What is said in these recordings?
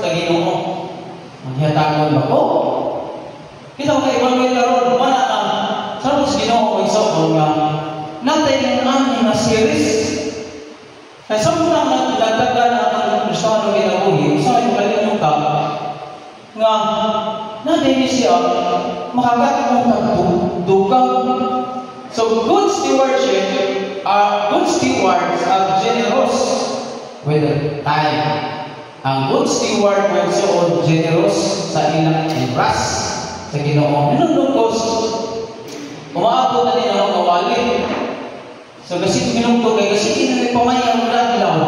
sa Ginoo. Magyatagon ba ko? Kita kay Emmanuel karon wala ang sa Ginoo ko isog nga natay ang ani na series. Kaya samtang nagdagdagan ang Kristiyano ginabuhi, sa yung kalimutan nga natay siya makakatong dugang. So good stewardship good stewards are generous with time. Ang good steward ay so generous sa ilang oras sa Ginoo. Minunugos, umaabot na nila ang kawali. So kasi minunugos kay kasi hindi pamayang na ilaw.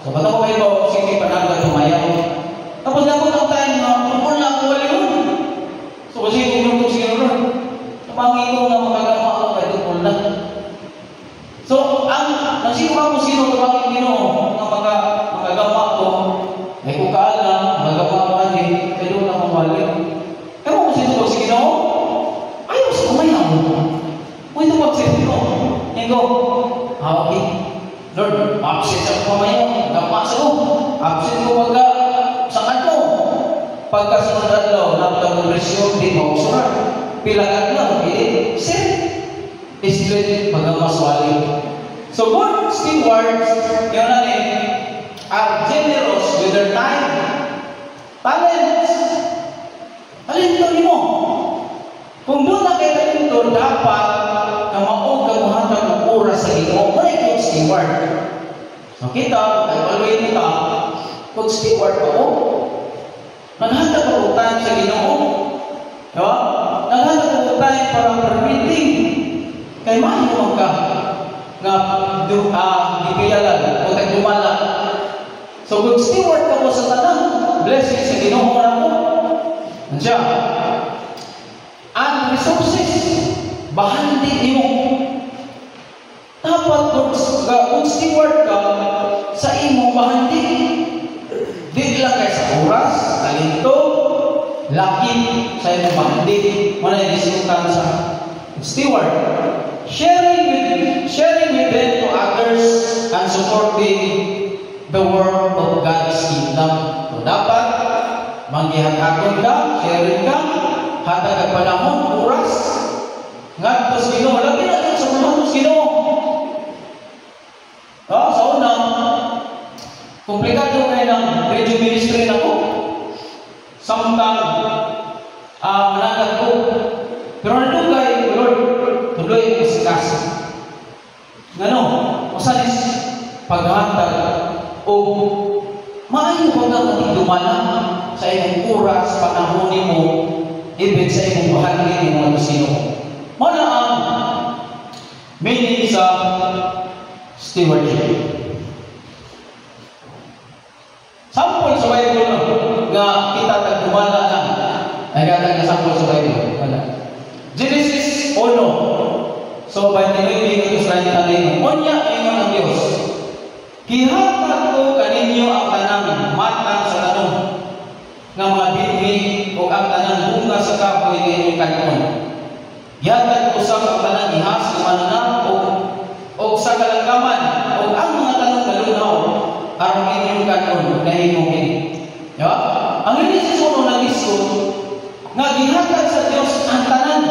So ba't ako kayo sige pananggal pumayang. Tapos nabot ang time na kung na ako wali nun. So kasi minunugos siya nun. Tabangi ko na magagama ako kayo kung na. So ang nasigura ko sino tabangi Ginoo na magagama ko. Ay kung kaalam, magagawa ko natin, kayo na mawali. Kaya mo kasi ito, sige na ako, ayaw sa kumayaw. Kung ito pag-sip ko, nego, okay, Lord, absent sa kumayaw, gapa sa ko, absent ko pagka sa kanto. Pagka sa kanto, napag-resyon, di mo surat. Pilagat na, okay, sir. Straight, magamaswali. So, good stewards, yun natin, are generous with their time, talents. Talento mo. Kung doon na kayo talento, dapat kamaog kamuhatag ng oras sa Ginoo. May good steward. So kita, evaluate nita, good steward pa ko. Naghatag ako time sa Ginoo. Diba? Naghatag ako time para permitting. Kaya mahirap ka nga ipilalan o tagdumala. So, good steward ka po sa tanang. Blessing sa Ginoo na mo. Nandiyan. And resources. Bahandi mo. Dapat good steward ka sa imo bahandi. Di lang kayo sa oras, talento, laki sa imo bahandi. Muna yung isimutan sa steward. Sharing with them to others and supporting the work of God's kingdom. So, dapat manggihatagon ka, sharing ka, hatag ang panahon, oras, nga tos Ginoo. Labi na sa panahon tos Ginoo. Sa una, komplikado kayo ng radio ministry na ko. Samtang, managad ko. Pero natugay, Lord, tuloy ang isikas. Ngano, masalis, paghatag, o maayo ba nga natin dumala sa iyong oras, panahon mo, ibig sa iyong bahagi mo ano sino. Mana ang meaning sa stewardship. Sampol sa Bible nga kita tagdumala lang. Ay gatag na sampol sa Bible. Genesis 1. So, by the way, ito sa natin, unya ingon ang Diyos. Gihatag ko kaninyo ang tanang matang sa tanong nga mga bitmi o ang tanang bunga sa kapoy ng kanon. Gihatag ko sa ang tanang ihas ng mananap o sa kalanggaman o ang mga tanong kalunaw aron inyong kanon na himugin. Diba? Ang Genesis 1 na listo nga gihatag sa Diyos ang tanan.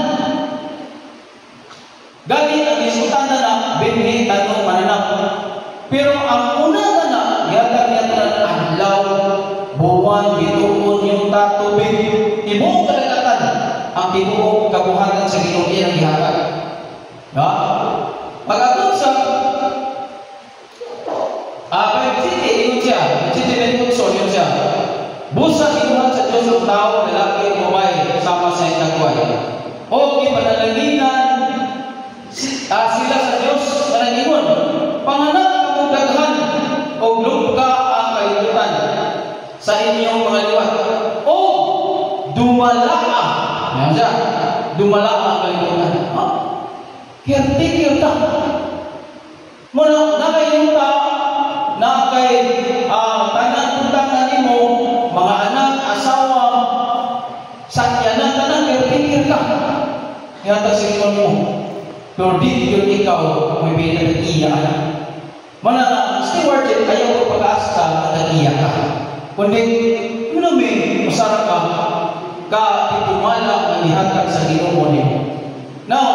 Galing ang isutan na bitmi, tanong, mananap. Pero ang una na yatag niya ng adlaw, buwan, bituon, yung tatubig, tibuong kadagatan, ang tibuong kabuhatan sa Ginoo ang ihatag. Pag-atod sa yun siya, Bentukson yun siya. Busa kinuhan sa Diyos ng tao, lalaki, babae, sama sa itagway. O ipanalaginan sila sa Diyos na nag-ingon. Panganak daghan o lumka ang kalibutan sa inyong mga liwat o dumalaa. Yan siya. Dumalaa ang kalibutan. Caretaker ta. Muna, nakayunta, nakay tanan-utang na nimo, mga anak, asawa, sakyanan, tanan, caretaker ka. Yata sa ingon mo. Pero di yun ikaw, may pinag-iya. Mana stewardship ayaw ko pag-aasta at nagiya ka. Kundi, ano may masarap ka itumala ang ihatag sa Ginoo niyo. Now,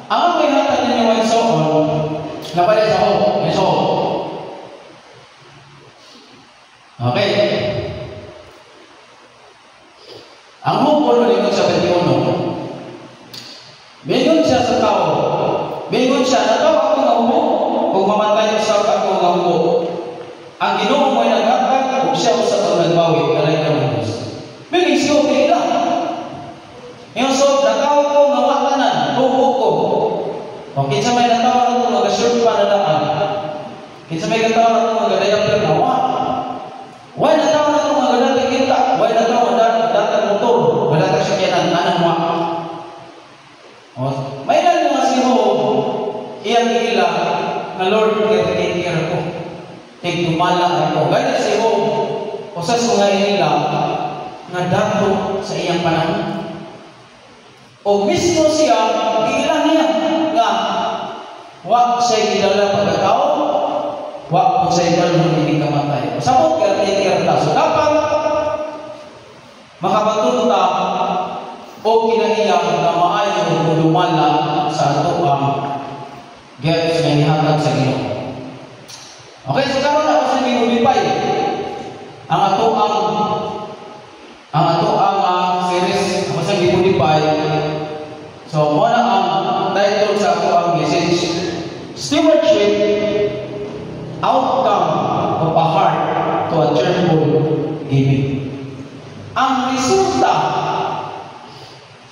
ang ihatag ninyo ay soon, napalay sa ho, may soon. Okay. Ang hukol ulit sa 21. Bingon siya sa tao. Bingon siya, nataw ako ng hubo, kung mamatay sa ako ng hubo. Ang Ginoo mo'y naghatag, kung siya usap ang nagbawi, kalay ka ng Diyos. Biling siya, okay lang. Yung so, nataw ko, nawakanan, hubo ko. O, kinsa may nataw ko, nag-assure pa na daan. Kinsa may nataw ko, nag-adayap ka na, why nataw na ito, nag-adatag kita. Why nataw, nag-adatag motor. Nag-adatag siya kaya anang mo. May lang mga siho, iyang ila, na Lord, take care ko. Take tumalang ako. Gaya siho, usas ko nga ila, na dato sa iyang panahon. O mismo siya, iilang niya, nga, wak siya'y idala pagkatao, wak po siya'y dalong hindi kamatay. Sabot ka, take care ta. So, dapat, makapatunta, o kinaiyak na maayo kung dumala sa ato ang gets na ihatag sa Ginoo. Okay, so karon ako sa minulipay ang ato ang series ako sa minulipay. So muna ang title sa ato ang message, Stewardship, Outcome of a Heart to a Cheerful Giving. Ang resulta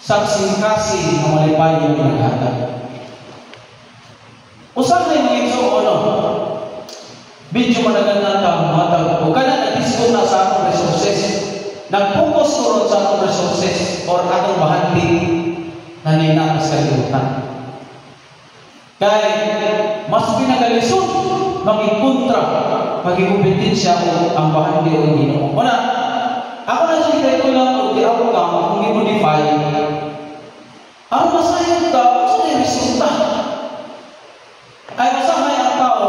sa singkasi ng malipay yung naghatag. Usap na yung ito, medyo managanda ang matag. O ka na nag-disco na sa atong resources. Nag-focus ko ron sa atong resources or atong bahandi na ninakas kalimutan. Kaya, mas pinagalisod, maging-kontra, maging-kompetensya ko ang bahandi o Ginoo. Una, ako na siya ito lang o di ako lang kung i-modify. Ang masayang tao, sa resulta. Ay masahay ang tao,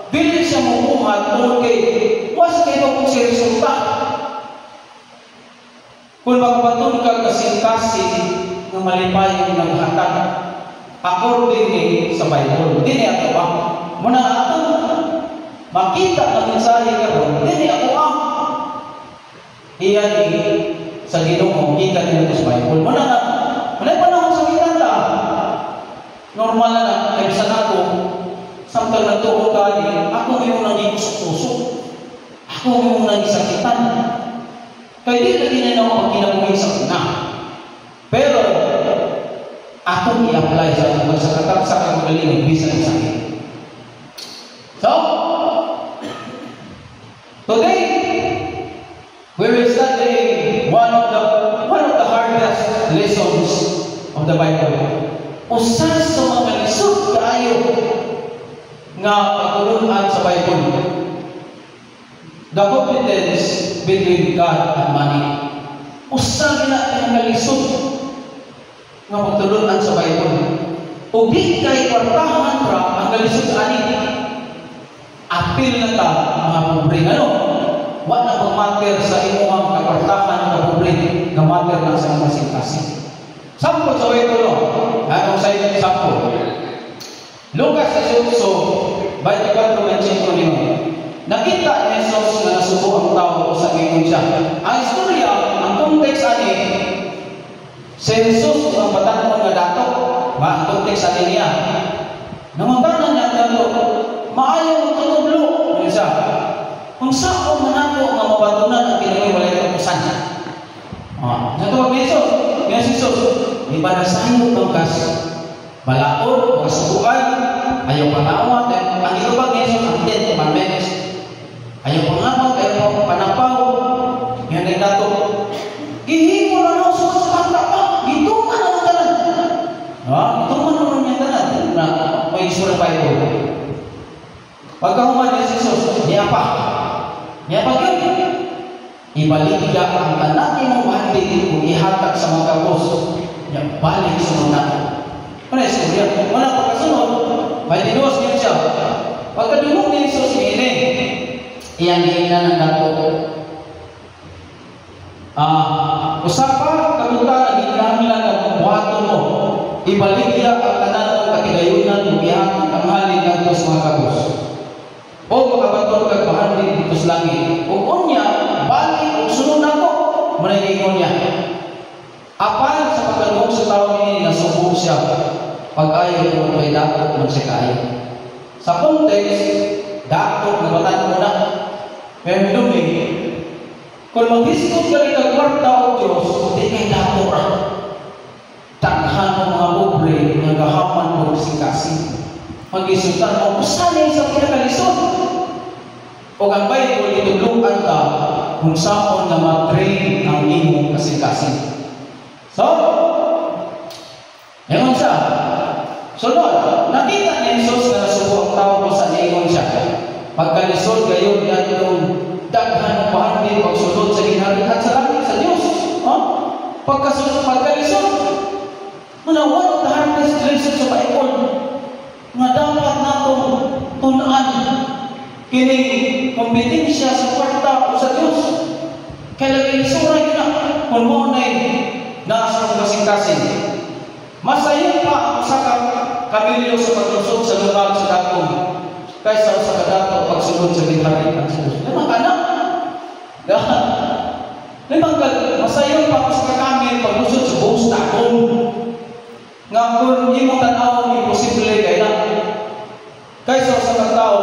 bilis siya mumuhat tungkol kay was kayo kung siya resulta. Kung magpatun ka kasing-kasi ng malipay ng hatag, according sa Bible, hindi ako ang muna ako makita ng mensahe ka ron, hindi ako ang iyan sa Ginoo, kita nila sa Bible. Muna panahon sa kitanda, normal na kaysa ako, samtang nagtuon ka, ako yung naging usok-usok. Ako yung naging sakitan. Kaya di lagi na ako pagkinabuhay sa una. Pero, ako i-apply sa katapsak ang magaling ng bisa ng sakit. So, today, we will study one of the hardest lessons of the Bible. Usa sa mga lisod kaayo nga pagtulunan sa Bible. The competence between God and money. Usa gina ang lisod nga pagtulunan sa Bible. Ug di kay kwartahan ra ang lisod ani. Apil na ta mga pobre ano. Wa na pagmater sa imong kakwartahan nga pobre nga mater na sa kasing-kasing. Sampo sa Bible, anong sa inyo sampo? Lucas 18, 24-25 niyo. Nakita ni Jesus na nasubo ang tao sa ngayon siya. Ang istorya, ang context ani, si Jesus ang patangkon nga dato. Ang context ani niya. Nanguntanan niya ang dato, maayaw ang tutublo. Ano siya? Kung saan manako ang mabatunan ang pinagay walay kapusan. Natuwag ni Jesus, iba na sa'yo itong balaod, kasubuan, ayaw panawat, ang ilubag ni Jesus, ang 10 commandments. Ayaw pangamot, ayaw panapaw, yan ay dato. Gihimo na ako sa kanta pa, gituman ang tanan. Gituman naman yung tanan, na may isura pa ito. Pagkahuman ni Jesus, niya pa yun. Ibalik ka ang tanati mong bahandi kung ihatag sa mga kapos. Balik sa mga ano yung istorya? Wala pagkasunod. May dinuwas niya siya. Pagkadulong ni Jesus ini, iyang giingnan ng dato. Usapa kabuta nagingnan ang buhaton mo. Ibaligya ang tanan katigayunan ng biyang tanghali ngadto sa mga kabus. O makabaton kag bahandi dito sa langit. Ug unya bali ug sunod nako manayingon niya. Apan sa pagkalugog sa tawo ini nasubok siya pag-ayo kung may dato man siya kaayo. Sa context, dato na batan mo na. Pero dumi, kung mag-hiskot ka rin ang kwarta o Diyos, di kay dato ra. Takhan mo mga pobre, nagahaman mo kasi. Mag-isutan mo, kusanay sa pinakalisod. O ang Bible, itulungan ka kung saan na mag-train ang imong kasi. So, ngayon siya. Sunod, nakita ni Jesus na nasubo ang tao ko sa ingon siya. Pagkalisod gayon yan yung daghan pahandi pagsunod sa ginharian sa langit sa Diyos. Pagkalisod, manawag the hardest lesson sa Bible nga dapat natong tunaan kining kompetensya sa kwarta o sa Diyos. Kaya lagi isuray na kung mo na'y nasa kasing-kasing. Masayin pa sa kamilyo sa paglusod sa lugar sa datong kaysa sa kadato pagsunod sa ginharian sa Diyos. Limang anak. Masayin pa sa kamil paglusod sa buhos takong nga kung hindi mo tanawang imposible kaya kaysa sa katao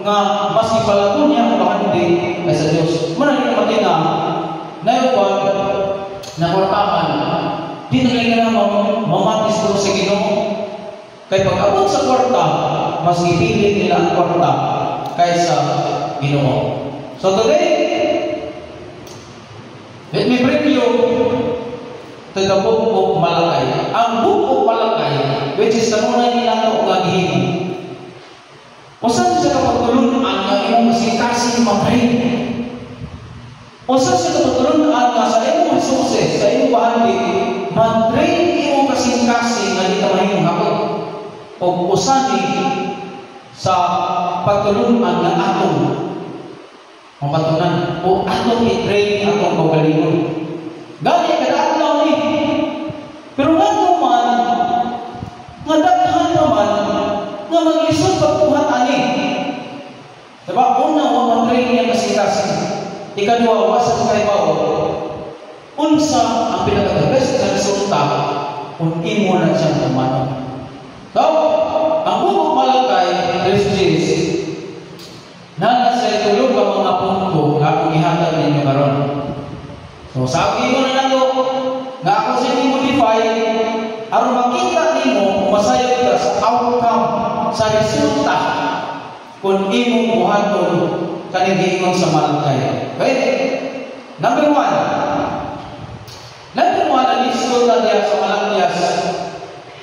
nga mas ipalato niya ang bahandi ay sa Diyos. Maraming matina na yung na kwartahan di na kayo na mamatis ko sa Ginoo. Kaya pag-abot sa kwarta, mas ipili nila ang kwarta kaysa Ginoo. So today, let me bring you to the book of Malakay. Ang book of Malakay, which is the muna nila ito nga gihimo. O saan siya kapagtulungan nga imong kasing-kasing mag-train? O saan siya kapagtulungan nga sa imong resources, sa imong bahandi, mag-train imong kasing-kasing nga di ka mahimong hapon? O usani sa pagtulungan ng atong mapatunan o atong i-train atong pagalingon. Gani kadadlaw ni. Pero nga naman, nga daghan naman, nga maglisod pagbuhat ani. Diba? Una, wang train niya kasing-kasing. Ikadua, wasa sa kaibaw. Unsa ang pinaka-best na resulta kung imo na siyang tumanong. So, ang bukong Malakay, Christians, na nasa tulog ang mga punto nga kung ihatag ninyo karon. So, sabi mo na nato, nga ako sa i-modify, aron makita nimo, masayag ka sa outcome, sa resulta, kung imong buhaton kanigiingon sa Malakay. Okay? Number one, ang isko na diya sa Malakyas,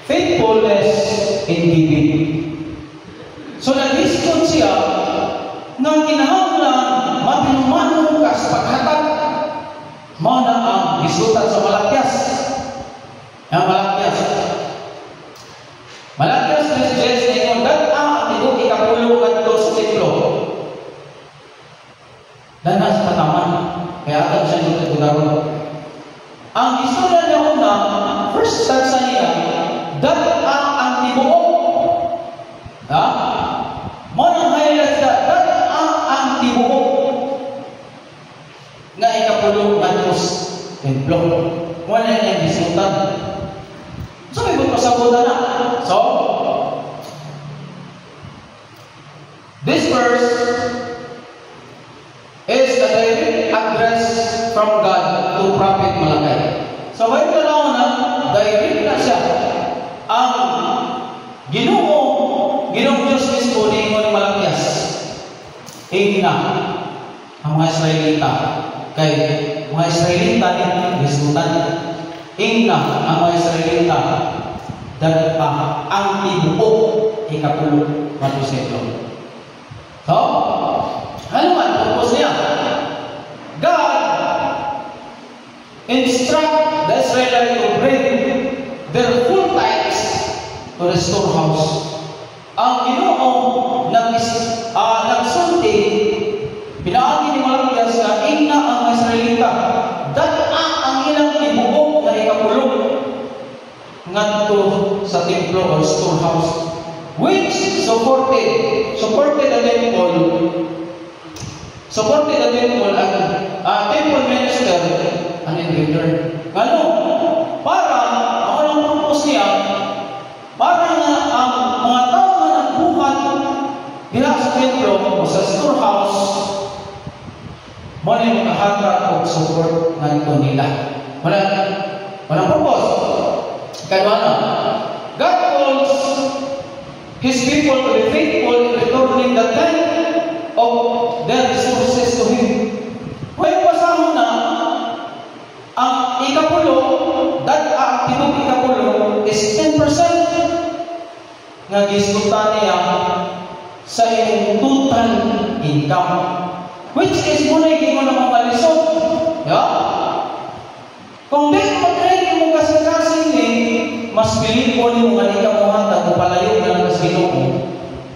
faithfulness in giving. So, nag-iskon siya nang kinahanglan matinumanong ka sa paghatag. Mao na ang isutan sa Malakyas. Ang Malakyas Christians na ikon ang ito ikapulo kadto sa templo. Dana sa tataman. Kaya agad siya dito tugaron. Ang istorya niya una, first start sa niya, ang tibuok. Mao nang highlight ang tibuok nga ikapulo kadto sa templo. Wala niyang isutan. So, may magpasabutan na. So, this verse is a direct address from God to Prophet Malakay. So, may tanaw na, direct na siya. Ang Ginoong Diyos mismo ni Malakyas. Ingna ang mga Israelita. Kay mga Israelita ni Isutan. Ingna ang mga Israelita dahil ang tibuok ikapulo matusento. So, ano man purpose niya? God instruct the Israelites to bring their full tithes to the storehouse. Ang Ginoo nagsulti or storehouse, which supported the temple and temple minister and in return. Ano? Para, ako lang purpose niya, para nga ang mga tao na nagbuhat diha sa templo o sa storehouse, mo na yung makahatag o support nito nila. Walang purpose. Kaya ano? God calls His people to be faithful in returning the tenth of their resources to Him. Kung pasahon na, ang ikapulo, tinong ikapulo is 10% nga gisgutan niya sa iyong total income. Which is muna yung mga malisod. Yeah? Kung di mag-training mo kasi ni, mas bilin po ni mga ikamuhatag o palayo na lang sa Ginoo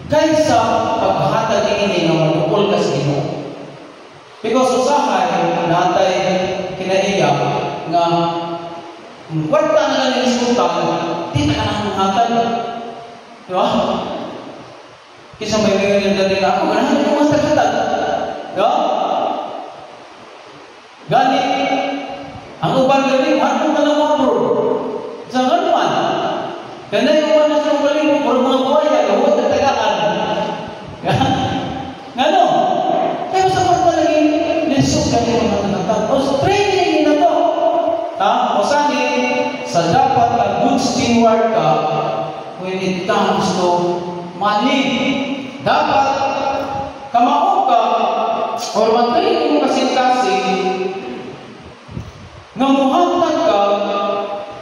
kaysa paghatag ini ng manukol ka sa Ginoo. Because usahay, natay kinaiya nga kwarta na lang yung sultan, di na ka nanghatag. Diba? Kisa may ngayon na rin ako, ganahan yung mas naghatag. Diba? Gani, ang ubang galing, anong ka lang mabro? Sa ganuan. Kaya na yung mga nasa galing mo, puro mga buhaya, gawad na tagaan. Gano? Kaya sa kwarta lagi, lesson ka rin mga tanatag. O sa training na to. O sani, sa dapat ka good steward ka when it comes to money. Dapat kamaog ka or mag-training mo kasi nga muhatag ka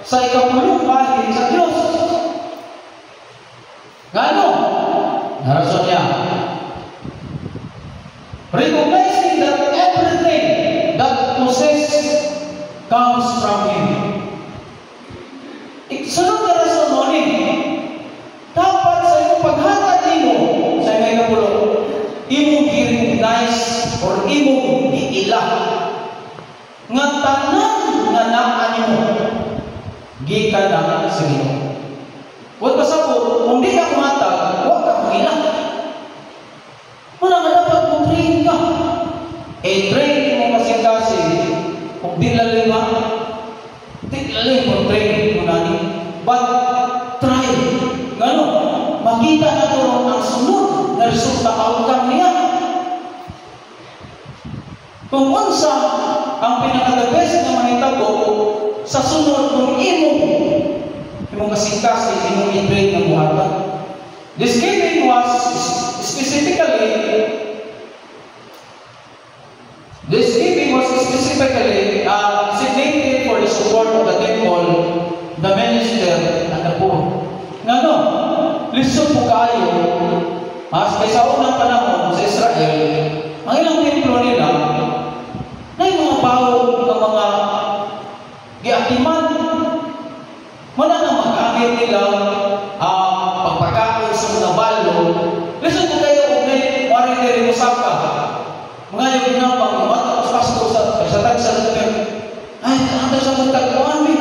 sa ikapulong bahin sa Diyos. Gano? Narason niya. Recognizing that everything that possesses comes from Him. Sunod na rason mo ni, dapat sa iyong paghatag mo sa iyong ikapulong, imong i-recognize or imong i-ila nga tanan nga naan mo gikan na sa Ginoo. Huwag ka sa po, kung di ka kumatag, huwag ka pangila. Wala nga dapat kung train ka. Train mo kasi kung di lalima, di lalim kung train mo nani. But try. Ngano? Makita na ito ang sunod na resulta outcome niya. Kung unsa ang pinaka-the best na mahitabo sa sunod ng imong kasingkas, imong i-train ng buhatan. This giving was specifically designated for the support of the temple, the minister, and the poor. Ngano? Lisod po kayo, kaysa unang panahon sa Israel, ang ilang templo nila, na yung mga bawog ng mga giatiman, wala na mag-agit nila pagpakaon sa mga balo. Lisod po kayo kung may warin mo saka. Mga yung ginapang, matapos pasto sa tagsa ay, atag sa magtagpuan eh.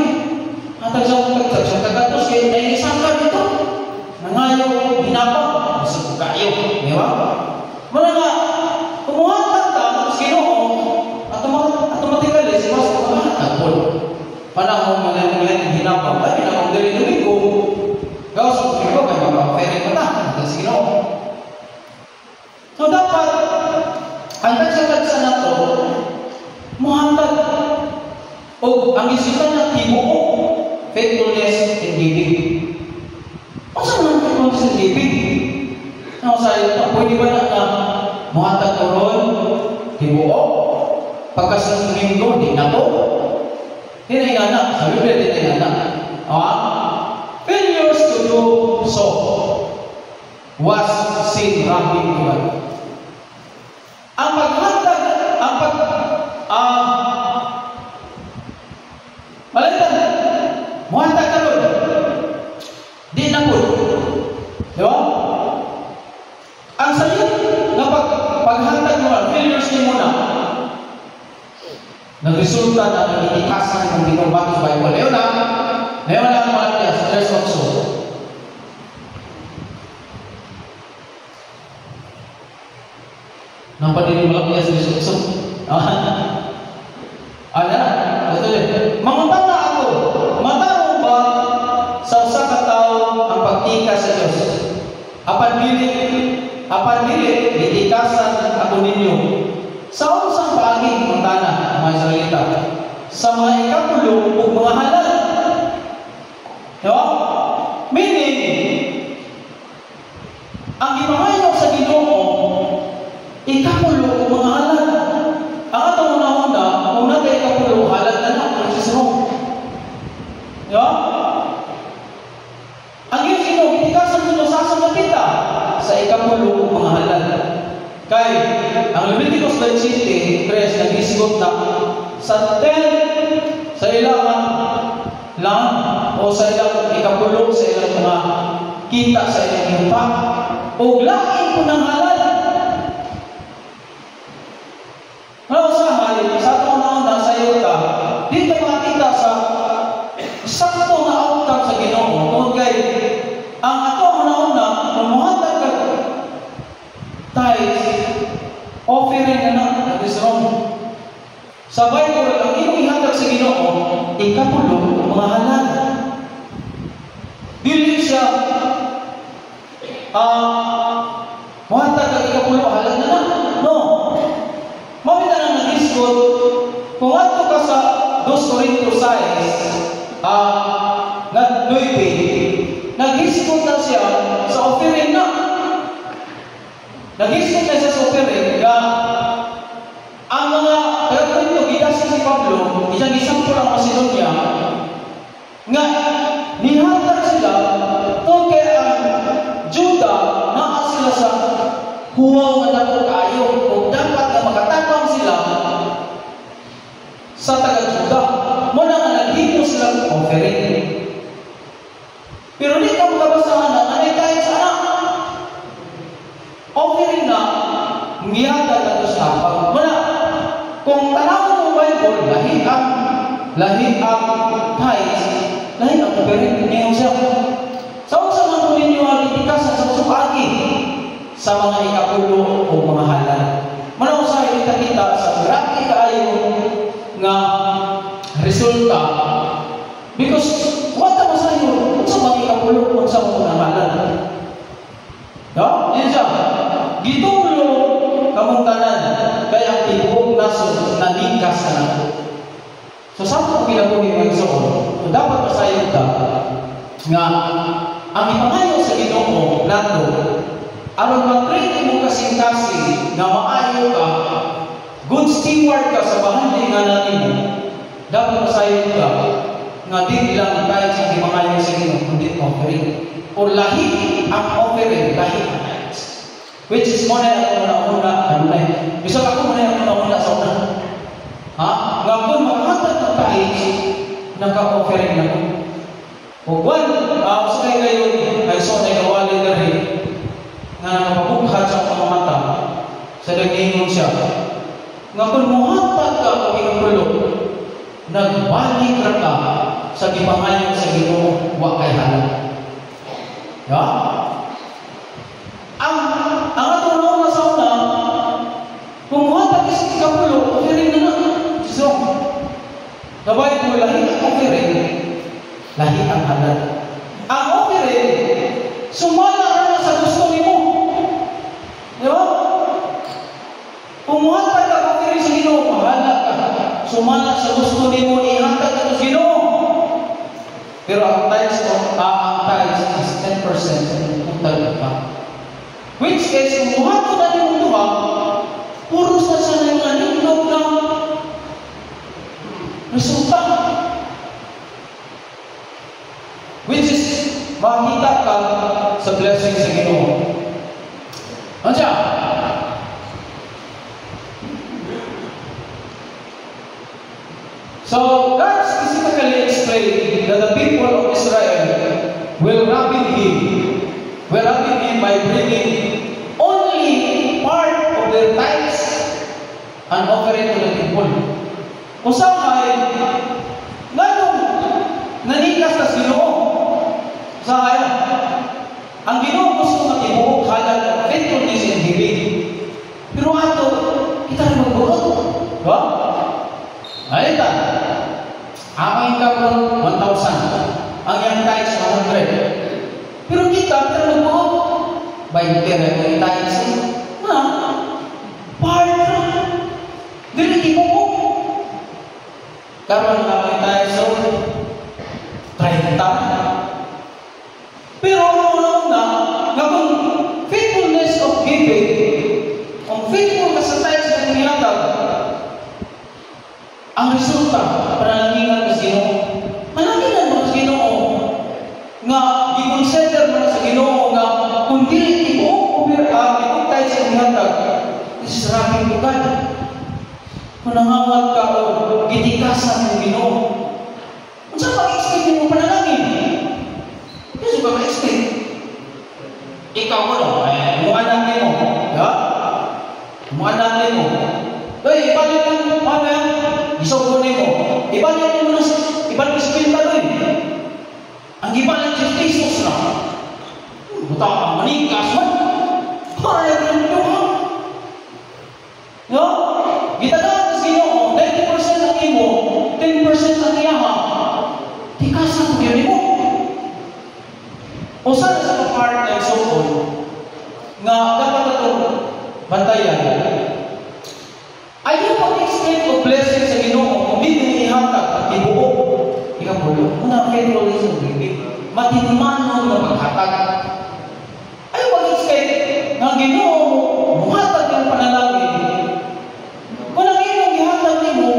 Atag sa magtagpuan kaya naiisang ka dito. Nangayo, ginapang, sa kayo. Di ba? Wala nga, kumuhatag ka, sa Ginoo, automatically, si Mas, kumuhatag po. Panahon mo na yung ginapang, ay, ginapang dali-dali ko. Gawas ko, kaya mapapere ko na, sa Ginoo. So, dapat, ang tagsa na to, muhatag. O, ang isipan na tibuo, faithfulness in giving. O, saan ang faithfulness in giving? Ano sa'yo, pwede ba na muhatag ko ron, tibuo? Pagkasunod linggo, di na to. Di na yung anak, sa Biblia, di na yung anak. Failures to do so was sin wrapping to God. Ang paghatag, malalitan, muhatag ka ron. Di na po. Di ba? Ang sayo na paghatag mo, failures niyo muna, nagresulta na nagitikasan ng ginong bago sa Bible. Ngayon na ang Malakias, verse 8. Nampak diri malakya sa isok-isok. Ada, ito din. Mangutana ako, mataro ba sa usa ka tawo ang pagtika sa Dios? Apan dili, itikasan ako ninyo. Sa unsang paagi mangutana mga Israelita? Sa mga ikapulo ug mga halal. Diba? Meaning, ang gipahayaw sa Ginoo ikapulo ug mga halal. Ang atong una-una, kung natin ikapulo, halal na which is wrong. Yeah? Ang iyong Ginoo, itikasan nyo sa asang napita sa ikapulo ug mga halal. Kay, ang Leviticus 27, nag-isigot na sa 10 sa ilang lang o sa ilang ikapulo sa ilang mga kita sa ilang yupa o lain po ng halal. Ano sa halal? Sa atong nauna sa yuta, dito makita sa sakto na outcome sa Ginoo. Kung kay ang atong nauna, mamuhatag ka tithes, offering na is wrong. Sa Bible, ang iyong ihatag sa Ginoo, ikapulo mga halal. Dili siya muhatag ang ikapulo halal na na. No. Mawita nang nag-isgot, kung ato ka sa 2 Corintios 6, nag-isgot na siya sa offering na. Nag-isgot na siya sa offering na ang mga taga-Corinto, gidasi si Pablo, isang po lang Macedonia, nga nihatag sila kung kaya ang Juda naa sila sa huwaw nga dako kayo kung dapat na makatapang sila sa taga-Juda. Muna nga naghimo sila offering. Pero di ka makabasahan na anay tayo sa anak. Offering na ngiyatag na sa tapang. Muna, kung tanawin mo Bible, lahi ang tithes, lahi ang offering ngayon siya. Sa usa man ninyo ang itikasan sa usapagi sa mga ikapulo o mga halal. Manaw sa kita sa grabe kaayo nga resulta because wala mo sa iyo sa mga ikapulo o sa mga halal. Yan siya. Gitulo kamong tanan kaya tibok nasod nalikas ka na. So sa mga pinabuhi mo isoon, dapat masayon ka nga ang ipangayo sa Ginoo plato aron ma-train mo kasing-kasing nga maayo ka, good steward ka sa bahandi nga natin mo, dapat masayon ka nga di lang kahit sa ipangayo sa Ginoo kundi offering o lahi ang offering, lahi ang tithes, which is muna ang una-una kanunay. Bisag ako muna ang una-una sa una. Nga kung makahatag ng tithes, nagka-offering na ko. O sa kayo ngayon, ay so na ikawali na rin na nakapabukhat sa mga mata sa dagingon siya. Nga kung muhatag ka o ikapulo, nagbalik na ka sa gipangayon sa Ginoo wa kay halal. Yeah? Ang atong nauna sa una, kung muhatag ka sa ikapulo, offering na na. So, gabay mo lahi ang offering, lahi ang halal. Ang offering, sumala na sa gusto ni mo. Di ba? Kung muhatag ka offering sa Ginoo, mahala ka. Sumala sa gusto ni mo, ihatag ka sa Ginoo. Pero ang tithes is 10% kung talaga ka. Which is, kung muhatag na ni mo duha, puros na siya na yung anindog na resulta. Which is, makita ka sa blessing sa Ginoo. Ano siya? So, God specifically explained that the people of Israel will robbing Him by bringing only part of their tithes and offering to the people. Usahay, ganun, nanikas na Ginoo. Usahay, ang Ginoo gusto na ibuhok halal, faithfulness and giving. Pero ato, kaya ko itayin sa na, partner, dili ko mo. Karoon nga may tayo sa 30. Pero una-una, nga kung faithfulness of giving, kung faithful ka sa tayo sa niyatag, ang resulta, panalanginan ka sa Ginoo. Panalanginan mo sa Ginoo, nga i-consider mo sa Ginoo, nga kung dili ito, ito tayo sa niyatag, isarapin mo ka. Kung nangawag ka o gitikasan ng Ginoo, kung saan mag-expect mo panalangin? Kasi ka ma-expect. Ikaw mo lang, muanangin mo. Ya? Muanangin mo. Doy, ibalik lang, ano yan? Isogunin mo. Ibalik mo na, ibalik sa kilta doy. Ang ibalik sa Jesus na. Buta ka manikas mo. Para yan mo ha? Ya? Gitagaan sa Ginoo, 90% ang imo, 10% ang iyaha. Tikasan ko yun mo. O saan sa part ng sokol, nga dapat ito bantayan. Ayaw mag-extend o blessing sa Ginoo, kung di ihatag at ibuo. Ikapulo, una faithfulness of giving, matinmanon na maghatag. Ayaw mag-extend nga Ginoo, muhatag ng panalangin. Kung ang iyong ihatag mo,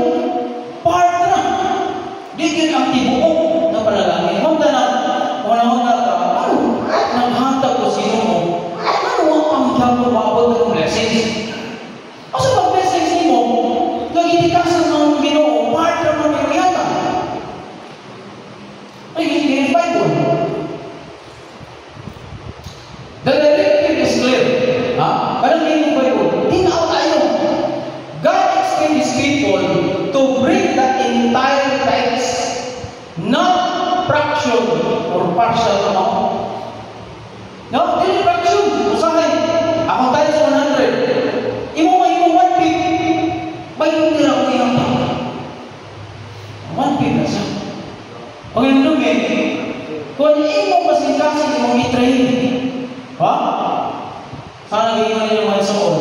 part na. Di yun ang tibuok na panalangin. Huwag na wala ka, naghatag ko sino mo, ano ang pangyago mabot ng blessings? O sa pag-blessings mo, nagitikasan ng Ginoo, part na mo yung ihatag. Ay, hindi yung Bible. The directive is clear. Parang hindi yung Bible. Tingnan tayo. God expects His people to bring the entire tithes, not fraction or partial amount. No, hindi fraction. Usahay. Ako tayo sa 100. Imo may 150. Bayo nila ko yung tao. 150 na siya. Pag yung dumi, kung imo kasing-kasing mong i-train, ha? Sana ganyan nila mga isoon.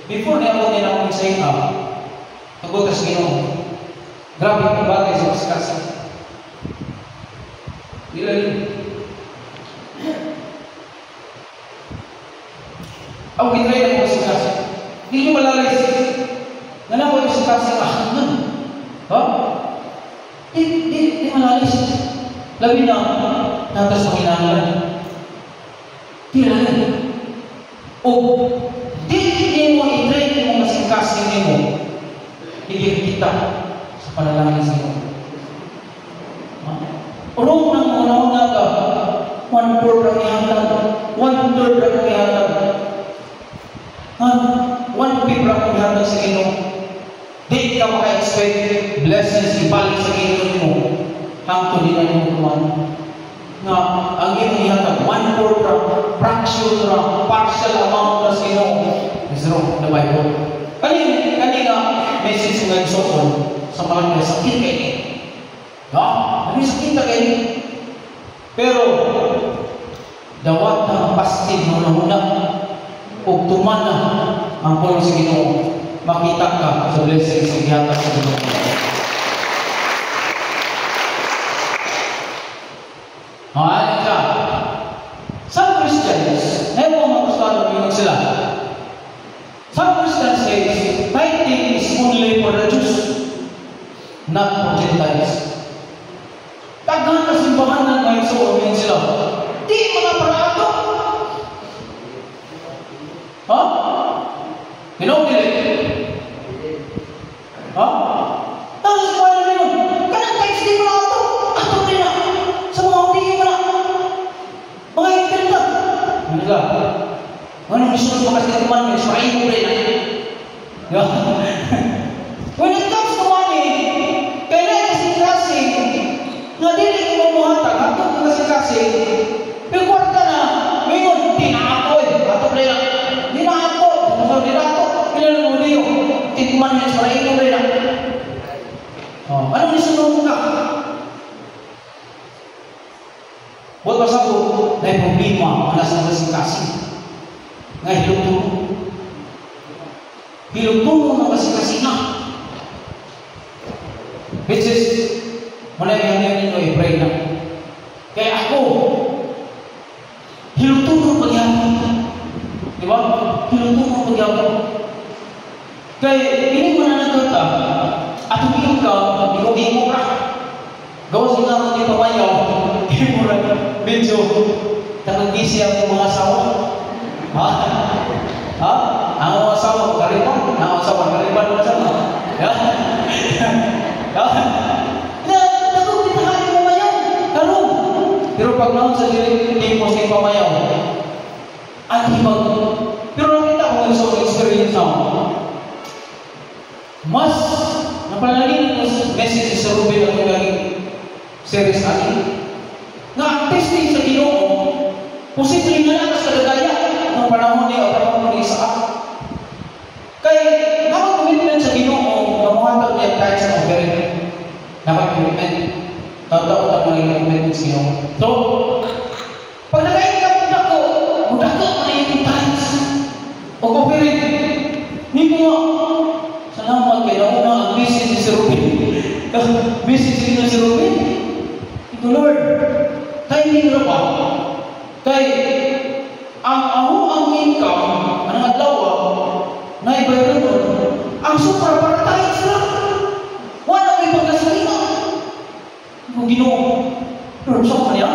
Before na ako din akong say up, nagutas Ginoo. Grabe kong bagay sa kasing-kasing. Dilalin. Ang gitray na po kasing-kasing. Hindi nyo malalis. Ganang po yung kasing-kasing ahangan. Ha? Di malalis. Labi na, natas makinangan. Dilalin. O, di mo i-train mo kasing-kasing mo. Higit kita sa panalangin sa iyo. Urong ng una-una ka, 1/4 ang ihatag, 1/3 ang ihatag, 1/5 ang ihatag sa Ginoo. Di ka maka-expect blessings ibalik sa Ginoo mo. Hangtod din ang iyong tuwan. Nga, ang iyong ihatag, 1/4 fraction ra, partial amount sa Ginoo. Is wrong, the Bible. Kanina, message nga isokon sa mga sakit kayo. May sakit na kayo. Pero, dawat na pastig mo na muna o tumana ang pulong sa Ginoo, makita ka sa blessings sa ihatag sa Ginoo. Ano ka? Some Christians, never mga Kristiyano yung sila. Some Christians say, tithing is only for the Jews, not for Gentiles. Tagang na simbahan ng mga isoon yun sila. Di mga parato. Ha? Hinong-dili. Ha? Tapos pa na yun. Kanang tithes di mga ato. Ato rin na. Sa mga hindi mo na. Mga ikinta. Ano ka? Anong misunod mo kasi naman mo? Sa mo rin na. When it comes to money, kailangan kasing-kasing nga dili mo muhatag, hatag mo kasing-kasing, pero kwarta na, ngayon, tinaakoy, ato rin na. Dinaakoy, dinato, pinala mo niyo, tikman niya sa rin mo rin na. Anong misunod mo ka? Huwag pa sa po, dahil problema, ang nasa kasing-kasing. nga hilong-tulong. Hilong-tulong na kasi-kasi na. Which is, muna yung ninyo i-pray na. Kaya ako, hilong-tulong pagyapon. Diba? Hilong-tulong pagyapon. Kaya, ini mananagot ka, at uminom ka, ikaw-ikaw ka. Gawa sa nga mga pamayaw, imura, medyo, nakagisi ang mga asawa. Ha? Ha? Ang mga asawa, karipan. Ang mga asawa, karipan mga asawa. Ya? Ya? Nakagod, pinakain pamayaw. Kalong. Pero pag naon sa dili mo sa pamayaw, ang hibag. Pero nakita ko yung sa experience na mas napalagin ko sa message sa Ruben na kung laging series natin na ang testing sa Ginoo posibleng na lang sa kadagaya ng panahon niya o panahon ni Isaac. Kaya nakag-commitment sa Ginoo na muhatag niya tayo sa offering. Nakag-commitment. Taon-taon ang mga commitment sa Ginoo. So, pag nakain ka muda ko na yung times o offering, hindi ko salamat kaya una ang message si Ruben. Message niya si Ruben. Ito Lord, kaya hindi na ba? Kaya ang income, ang adlaw, na ibayran doon, ang supra para tayo sila. Wala may pagkasalina. Kung Ginoo, Lord, saan ka niya?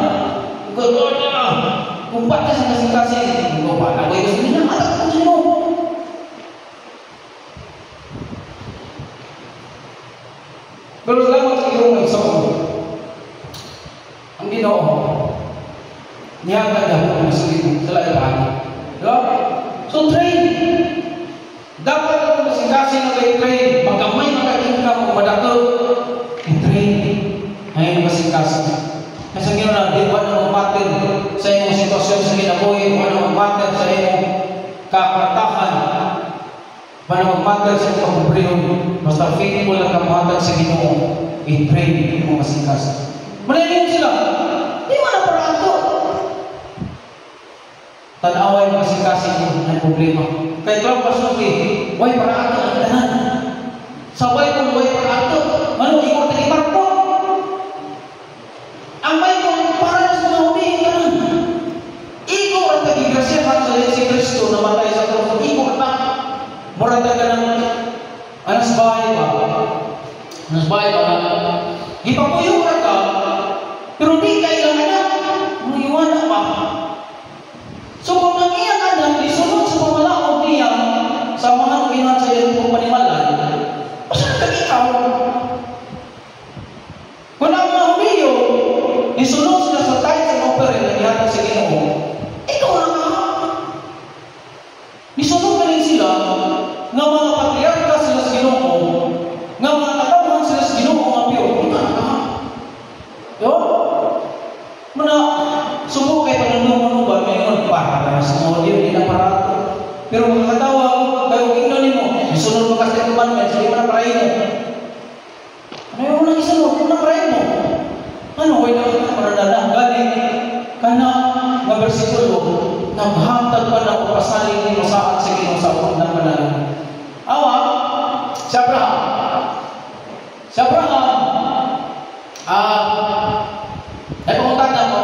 Lord, kung ba't ka sa kasing-kasing, kung ba't ako yung sabihin niya, atak ko sino? Pero salamat sa iyong nagsakot. Ang Ginoo, niyagad na ang sabihin sa lahat. Diba? So train. Dapat ako kasing-kasing na kayo train. Magkamay makain ka kung madakal, i-train. Ngayon kasing-kasing. Kasi ang Ginoo na, di ba na magmatter sa iyong sitwasyon sa kinabuhi, wala magmatter sa iyong kapartahan, wala magmatter sa iyong kapobrehon. Basta faithful lang kamuhatag sa Ginoo, i-train mo kasing-kasing. Manayang sila, di mo na paraan to. Tanaway mo kasing-kasing ang problema. Kaya ito ang pasunod eh, way paraan to ang tanan. Sabay kong way paraan to, manong ikot na iparpo. Ang may kong para sa mga humihin ka nun. Ikaw ang nagigrasyahan sa si Kristo na matay sa krus. Ikaw na. Murata ka ng anas bahay ba? Anas bahay ba na? Ipapuyong ka ka, pero di kailangan na. Iwanan pa. So kung ang iyang anak, isunod sa pamalaog niya, samahan ko inan sa iyong panimalan, pasan ka ikaw? Kung ang mga humiyo, isunod sila sa tayo sa offering na ihatag sa Ginoo, ikaw na ka. Isunod na rin sila nga mga patriarka sila sa Ginoo, nga mga katawan sila sa Ginoo, nga piyo, ikaw na ka. Yo? Muna, subo kayo panunong ba, may para sa mga audio, hindi na parato. Pero mga katawa ko, kayo kingdom mo, isunod mo kasi commandments, hindi mo na parayin mo. Ano yung unang isunod? Ano na parayin mo? Ano, huwag na para dalang galing ka na mga versikulo, naghatag pa na o pasaling ni Masaan sa Ginoo sa unang ng panahon. Awa, si Abraham. Si Abraham, ay pumuntan na mo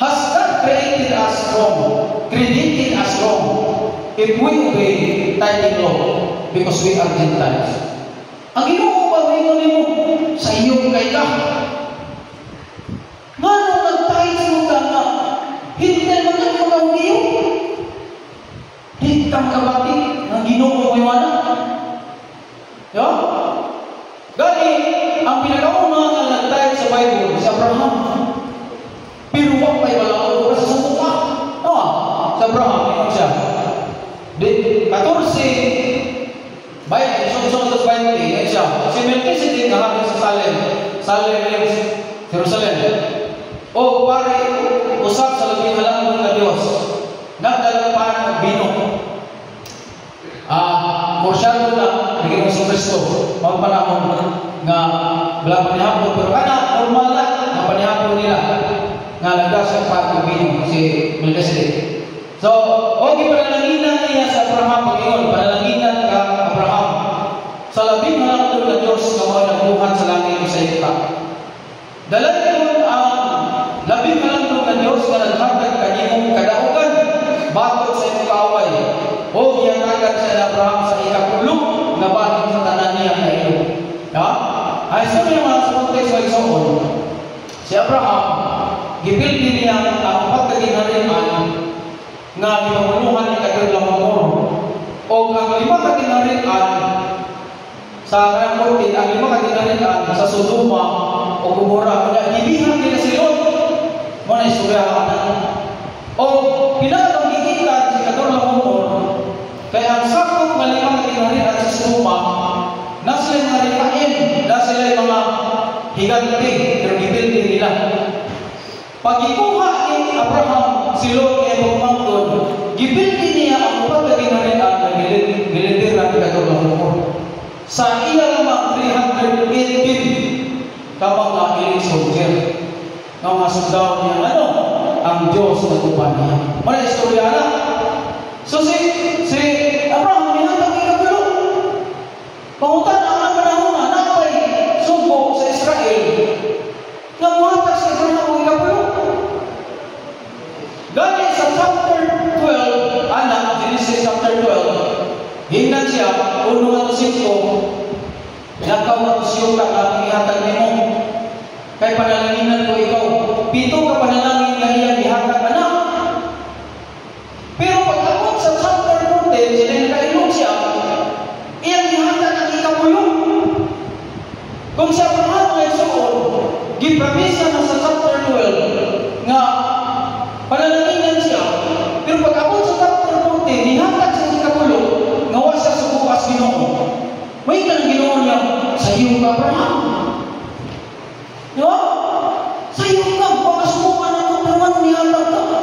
has God created us wrong if we obey tithing law because we are Gentiles. Ang Ginoo ba mo sa iyong kay ka? Nga nung nag-tithe mo ka na hindi mo na mga umiyo? Hindi kang kabati ng Ginoo mo iwanan. Yo? Gani, ang pinakauna nga nag-tithe sa Bible si Abraham. Pero wag may wala sa suka. Sa Abraham, ito siya. 14, bayan, isang 20, ito siya. Si Melchizedek na sa Salem, Jerusalem. O pare, usap sa labing halangon na Diyos. Nagdalang pa ng bino. Porsyado na, naging sa Kristo. Mga panahon nga wala panihapon, pero normal lang na panihapon nila. Nga nagdasang pa ng bino si Melchizedek. So, okay, panalanginan niya sa Abraham, Panginoon, panalanginan ka, Abraham. Sa labing halangdog na Diyos na mga nagbuhat sa langit sa ita. Dalagin ang labing halangdog na Diyos na naghatag kanimong kadaugan, batok sa iyong kaaway. O giyatagan siya na Abraham sa ikapulong na bahin sa tanan niya na ilo. Ay sa mga sa kontekst ng Isaon, si Abraham, gipildi niya ang pagkaginarian nga ginamuluhan ni Kadurlamamor o ang 5 kaginarian sa Karamutin, ang 5 kaginarian sa Sodoma o Gomora, kaya ibihan nila si Lot mo na istoryahan o pinakatang gigitan si Kadurlamamor kaya ang sakot ng 5 kaginarian sa Sodoma na sila mga rifain, na sila mga higanti pero gipildi nila. Pag ikuha ni Abraham si Lot ay pumangkod, gipildi niya ang 4 kaginarian na gilitiran ni Kadurlamamor. Sa iya lamang 318 kapag nakiling soldier na masugdaw niya ang Diyos na tupan niya. Muna istorya na. So si Abraham nihatag ikapulo. Pangutan ang panahon na napay sugo sa Israel na muhatag sa Abraham ang ikapulo. Gani sa chapter 12, Genesis chapter 12, hinggan siya, 1-5, nakaw na siyo ka na ihatag ni mo. Kay panalanginan ko ikaw, 7 ka panalangin na iyan ihatag ka na. Pero pag abot sa chapter 14, sila nakailog siya, iyan ihatag ang ikapulo. Kung siya Abraham ay suon, gipramisa na sa chapter 12 nga panalanginan siya, pero pag abot sa chapter 14, ihatag sa ikapulo, ngawa siya sa bukas Ginoo. May ka ng Ginoo niya, sa iyo ka Abraham. Diba? Sa iyo ka, pagkasubukan ako naman nihatag ka.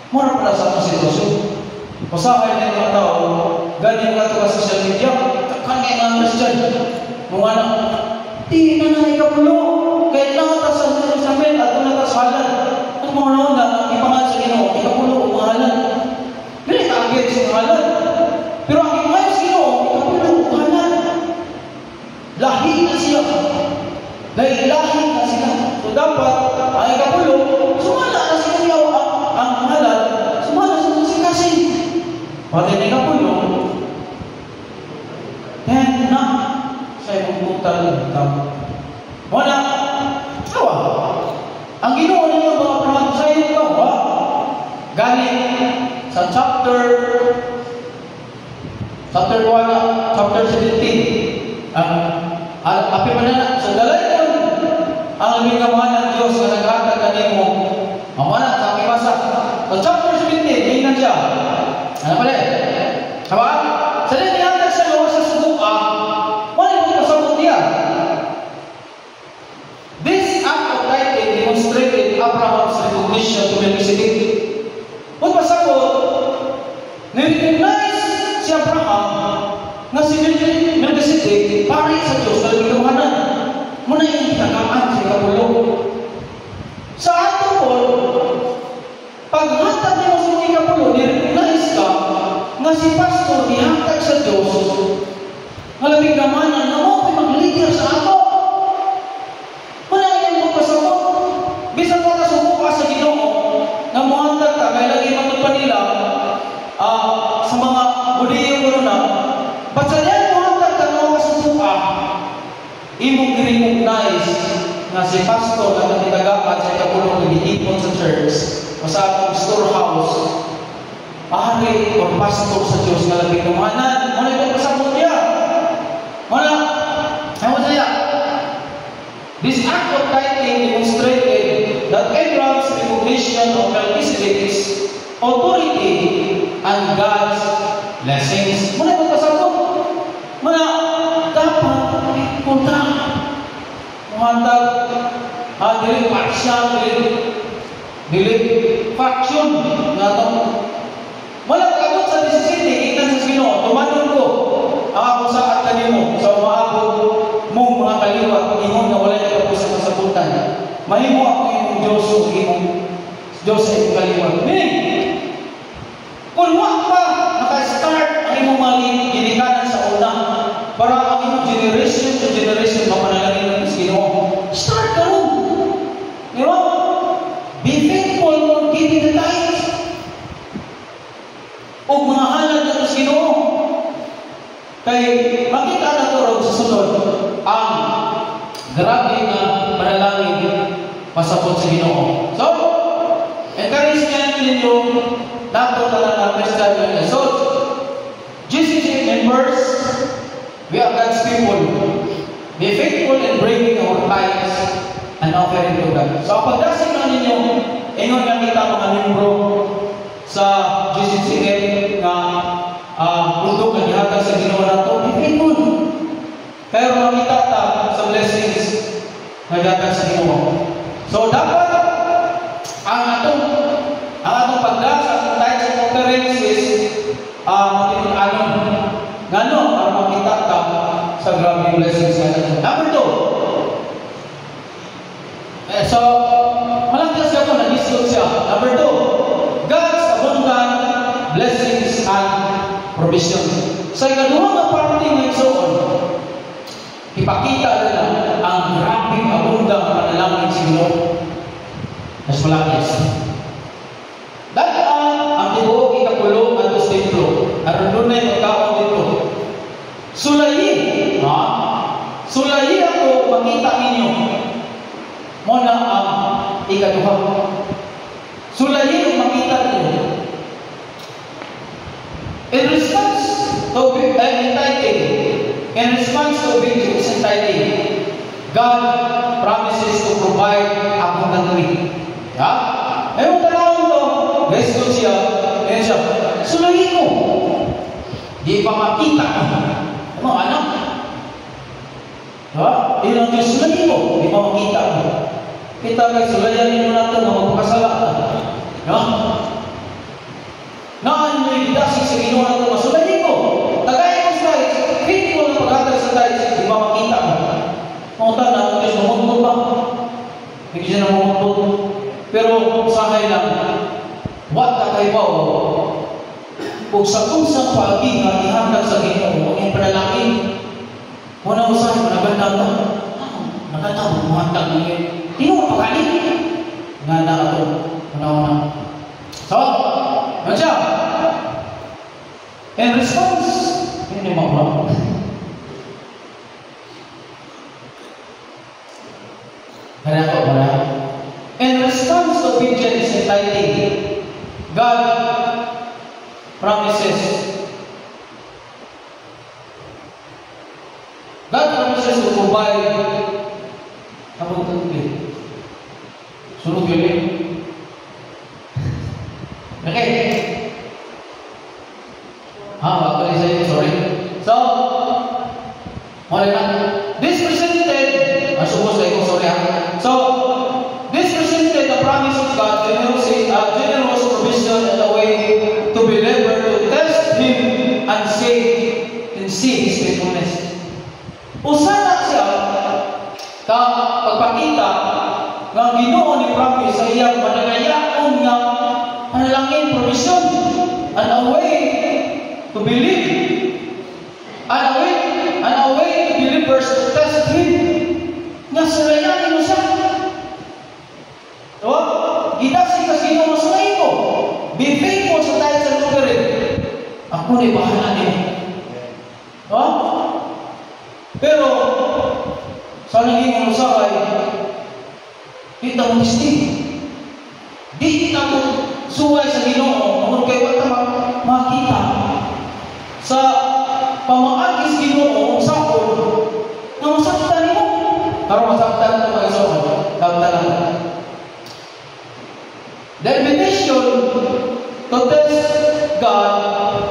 Mura pala sa itong sitwasyon. Pasahay na yung mga tao, ganyan nga ito ka sa social media, kakangin ang Christian. Mga anak, di na na ikapulo, kahit nakata sa Jerusalem at nakata sa halal. At mga naon na, ipangal sa Ginoo, ikapulo o mga halal. Ganit agad sa halal. Pero ang ipangal sa Ginoo, ikapulo o halal. Lahi na siya. Dahil lahi na siya. So dapat, ang ikapulo, sumala na siya niya ang halal, sumala sa kasi. Pati na ikapulo, then na, sa ibubutan ng wala, awa. Ang Ginoo ninyo mga Abraham sa iyo ka, wa? Galing sa chapter 1, chapter 17. Api manana, sa dalayan ang aming kamahan ng Diyos na naghatag kanimo. Mamana, sa aking basa. Sa chapter 17, tingnan siya. Ano pala? Hawa? Sa din nihatag siya gawa sa subuka, wala yung kasabot niya. This act of tithing demonstrated Abraham's recognition to Melchizedek. Kung pasabot, nirecognize si Abraham na si Melchizedek pari sa Diyos na nagkawanan. Muna yung takaman sa ikapulo. Sa ato po, paghatag niyo sa ikapulo, nirecognize ka na si pastor nihatag sa Diyos na labing gamanan na mo mag-leader sa ato. Muna yung magpasabot. Bisa pa na subuka sa Ginoo na muhatag ka, may lagi matupad nila sa mga Budiyo mo na. Ba't sa diyan muhatag ka na makasubuka, imong i-recognize na si pastor na natitagaan sa ikapulong nag-iipon sa church o sa atong storehouse, pari o pastor sa Diyos na labing kamahanan. Muna yung pasabot niya. Muna, ayaw siya. This act of tithing demonstrated that Abraham's recognition of Melchizedek's authority and God's blessings. Muna yung pasabot. Muna, dapat punta. Muhatag, dili partial, dili faction. Nga ito. Malagabot sa 17, ikan sa Ginoo, tumanon ko ang ako sa at kanimo sa umaabot mong mga kaliwa, ingon na wala niya po sa kasabutan. Mahimo ako yung Diyos o imong Diyos ay kaliwat. Meaning, kung wa pa naka-start ang imong mga ginikanan sa una, para ang imong generation to generation mapanalangin ng Ginoo, start ka ron. Di ba? Be faithful for giving the tithes. O mga halal na ng Ginoo. Kay makita na ito ron sa sunod ang grabe na panalangin pasabot sa Ginoo. So, encouragement ninyo nato tanan ang Christian na so, GCC members, we are God's people. Be faithful in bringing our tithes and offering to God. So, pagdasig na ninyo, ingon nga kita mga membro sa GCCN na produkto na gihatag sa Ginoo nato, be faithful. Pero makita ta sa blessings na gihatag sa Ginoo. So, dapat ang atong pagdasa sa tithes and offerings is ngano para makita ta sa grabe blessings natin. Number 2. So, malangkas ka po, nag-isot siya. Number 2, God's abundant blessings and provision. Sa ikaduhang na parte ng igsoon, ipakita nila ang grabing abundant panalangin sa Ginoo. Mas malangkas. Ang tibuok ikapulo at os templo. Aron dunay magkaon dito. Sulayi. Sulayi ako makita ninyo. Muna ang ikaduha. Sulayi ang makita ninyo. In response to tithing, in response to obedience and tithing, God promises to provide abundantly. Yeah? Ewan talawin to. Guys, ito siya. Ayan siya. Sulayin mo. Di pa makita. Mga anak. Ha? Ilang Diyos sulayin mo. Di pa makita. Kita guys, sulayan ninyo natin na magpakasala. Ha? Naan mo yung dasig sa Ginoo natin. Masulayin mo. Tagayin mo sa tithes. Faithful na paghatag sa tithes. Di pa makita. Mga tanda, ang Diyos namutod ba? Hindi siya namutod. Pero usahay lang, what na kayo ba o? Kung sa kusang pagi nga ihatag sa Ginoo, ang panalangin, muna usahay, managanda ka. Naganda, muhatag niya. Hindi mo mapakalit. Nga na ito, una-una. So, ano siya? In response, hindi mo ba? Kaya ako, wala. In response to obedience and tithing, God promises to provide abundantly. Sunod yun. Okay. Actually sa'yo, sorry. So, this presented, supposed to sorry. So, this presented the promise of God, generous provision and a way to be able to test Him and see His faithfulness. Usana siya ka pagpakita ng Ginoo ni promise sa iyang managayaon nga panalangin provision and a way to believe and a way to believers to test Him nga sulayanin mo siya. So, gidasig sa Ginoo masulayin ko. Be faithful sa tithes and offering. Ako na bahala niyo. Pero sa naging usapay, kita mo distinct. Di kita mo suway sa Ginoo, kung kayo makita sa pamaagis Ginoo sa sakon na masaktan mo. Pero masaktan ito mga isok. Kamtalan. The invitation to test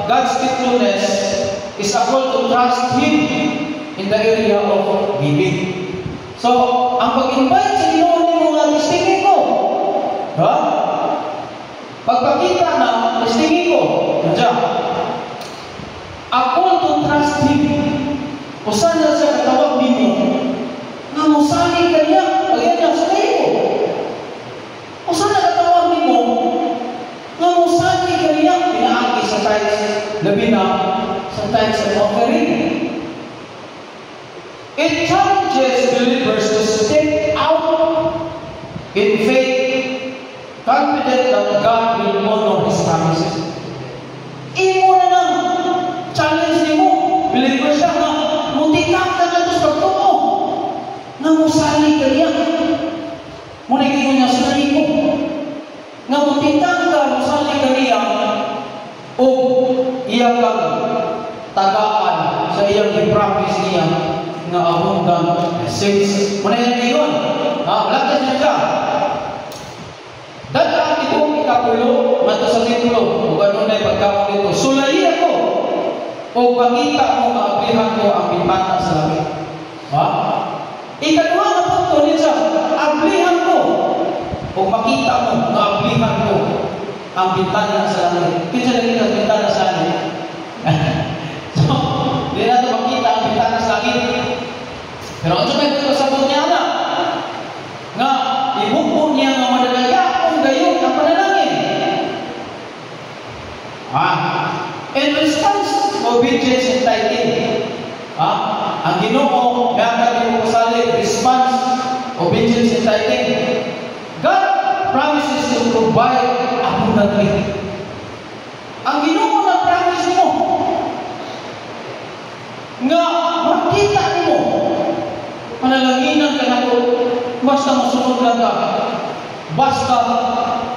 God's faithfulness is a call to trust Him in the area of giving. So, ang pag-invite sa Ginoo ni mga testingin ko, pagpakita na testingin ko, a call to trust Him. Kung saan na siya katawag ninyo, na musali ka niya, pagyan niya sa kayo. Kung saan na katawag ninyo, It challenges believers to step out in faith, confident that God will honor His promises. Imo na lang, challenge ni mo, believers na nga, mutikak na natos pagtuo, nga musali ka niya. Munigin mo niya sa mo, nga mutikak ka, musali ka niya, o iyang tagaan sa iyang i-promise niya, nga abundant saints. Muna yan ngayon. Lakas niya siya. Dahil ang itong ikapulo, mato sa titulo, o gano'n na ipagkakong ito, sulayi ako, o pangita mo, maablihan ko ang bintana sa langit. Ikaduha na punto niya, ablihan ko, o makita mo, maablihan ko ang bintana sa langit. Kinsa na kita bintana sa langit? So, hindi natin makita ang bintana sa langit. Pero ang sumay ko sa niya na, nga ibuko niya nga madalaya kung gayon na panalangin. In response, obedience and tithing. Ang Ginoo, nga mo kasali, response, obedience and tithing. God promises to provide abundantly. Ang Ginoo na promise mo, nga makita mo, panalanginan ka na ko, basta masunod lang ka, basta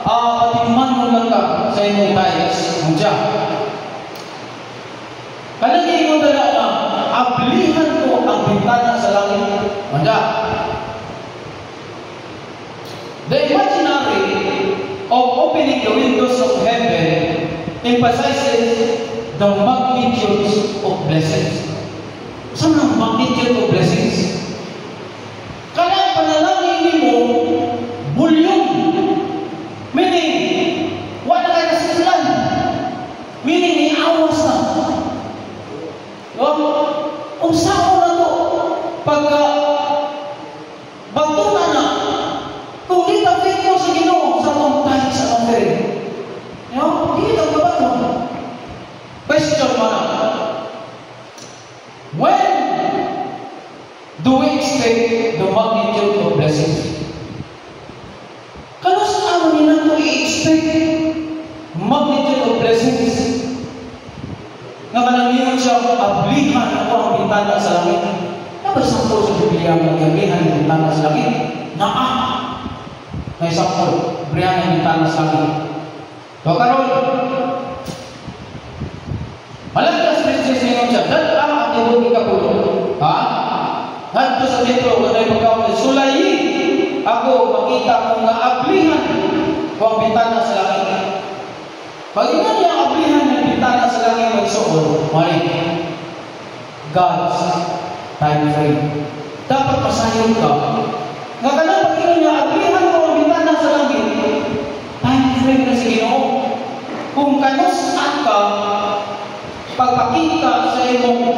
patimman mo lang ka sa imong tayas, ang Diyan. Kanagin mo talaga, ablihan ko ang bintana sa langit, manda. The imaginary of opening the windows of heaven emphasizes the magnitude of blessings. Saan ang magnitude of blessings? Kaya panalangin mo, bulyong. Meaning, wala kayo kasaslan. Meaning, iawas na. Kung saan na to, pagka bagtuna na, kung di ka fake sa Ginoo, sa mong tayo sa offering. Hindi ito kabato. Question mo na. When do we expect the magnitude of blessings? Kano sa amin na ito i-expect magnitude of blessings? Nga manangingon siya, ablihan ako ang bintana sa langit. Nabasampo sa Biblia ang ablihan ang bintana sa langit? May sampo, ablihan ang bintana sa langit. So, karon, malakas princess ningon siya, dahil ang atibong ikapulo. Hanto sa titulo, katay pagkawin, sulayi ako, makita ko nga ablihan ko ang bintana sa langit. Pag ina niya ablihan ng bintana sa langit magsuon, God's time frame. Dapat masayon ka. Nga ka na, pag ina niya ablihan ko ang bintana sa langit, time frame na si Ginoo. Kung kanusaan ka, pagpakita sa imong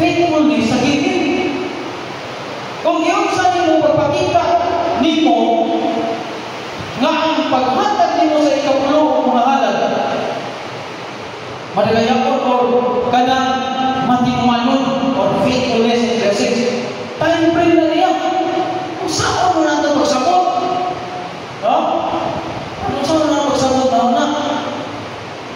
faithfulness sa gigit. Kung iyon sa imong pagpakita nimo nga ang paghatag nimo sa ikapulo o mahalad, madagayakon or kanang matimanon or faithfulness and blessings, time frame na niya. Kung saan mo na ito pagsabot? Kung saan mo na pagsabot na?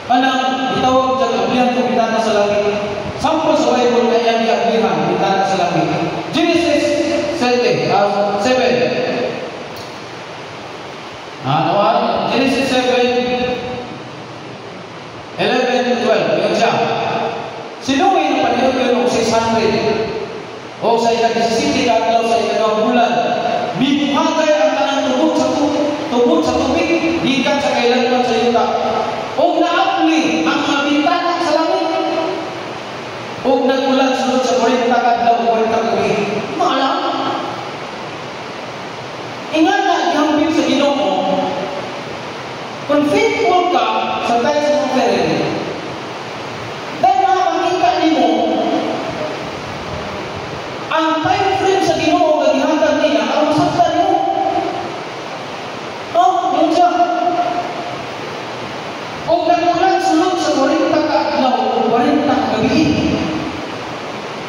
Kanang itawag dyan, ablihan kong bintana sa langit. Sample sa Bible na yan yung ablihan, bintana sa langit. Genesis 7. Genesis 7, 11 to 12. Yun siya. Sinuwi ng panilog yung 600. O sa ikag-isisiti kaglaw sa ikagawang bulan. Bibuhagay ang tanang tubod sa tubig. Dikan sa kailangan sa yuta. O naapli ang mga bintana sa langit. O nagulan sunod sa 40 kadlaw o 40 gabi. Maalam. Ingat na ihambing sa Ginoo. Kung faithful ka sa tayo sa offering, dahil makakita nimo ang time frame sa Ginoo na gihatag niya, ang masaktan mo. Yun siya. O nagulan sunod sa 40 kadlaw o 40 gabi.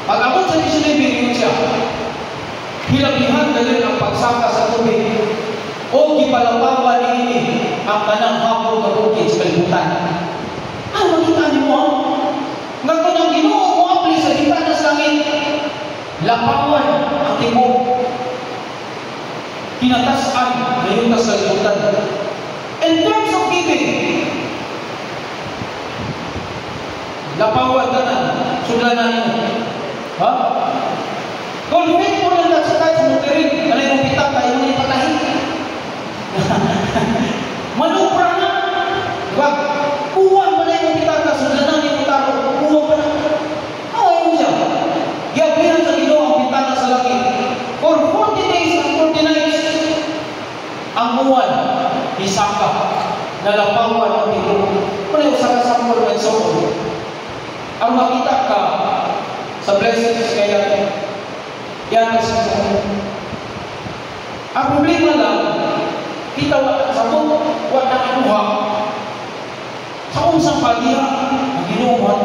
Pag-abot sa Mishnah, yun siya. Ginabihan galing ang pagsaka sa tubig. O gipalapawan ini ang kanang hapon nga bukid sa kalibutan. Ay, makita niyo mo, nga kanyang Ginoo mo apli sa gitna sa langit, lapawan ang tibok. Kinatasan ngayon sa kalibutan. In terms of giving, lapawan ka na, suglanan mo. Ha? Kung faithful lang sa kahit sa mutirin, ano yung pitak, tayo mo ipatahin. Manupra na. Diba? Kuha mo na yung pitak na, suglanan yung taro, kuha mo na. Away mo siya. Gabihan sa Ginoo ang pitak sa langit. For 40 days and 40 nights, ang buwan, isaka, nalapawan ang tibok. Kung yung sakasakol ng sokol, ang makita ka sa blessings kaya yan sa ang problema lang, kita sa kung wala nakuha sa unsang pagdiha ang Ginoo mo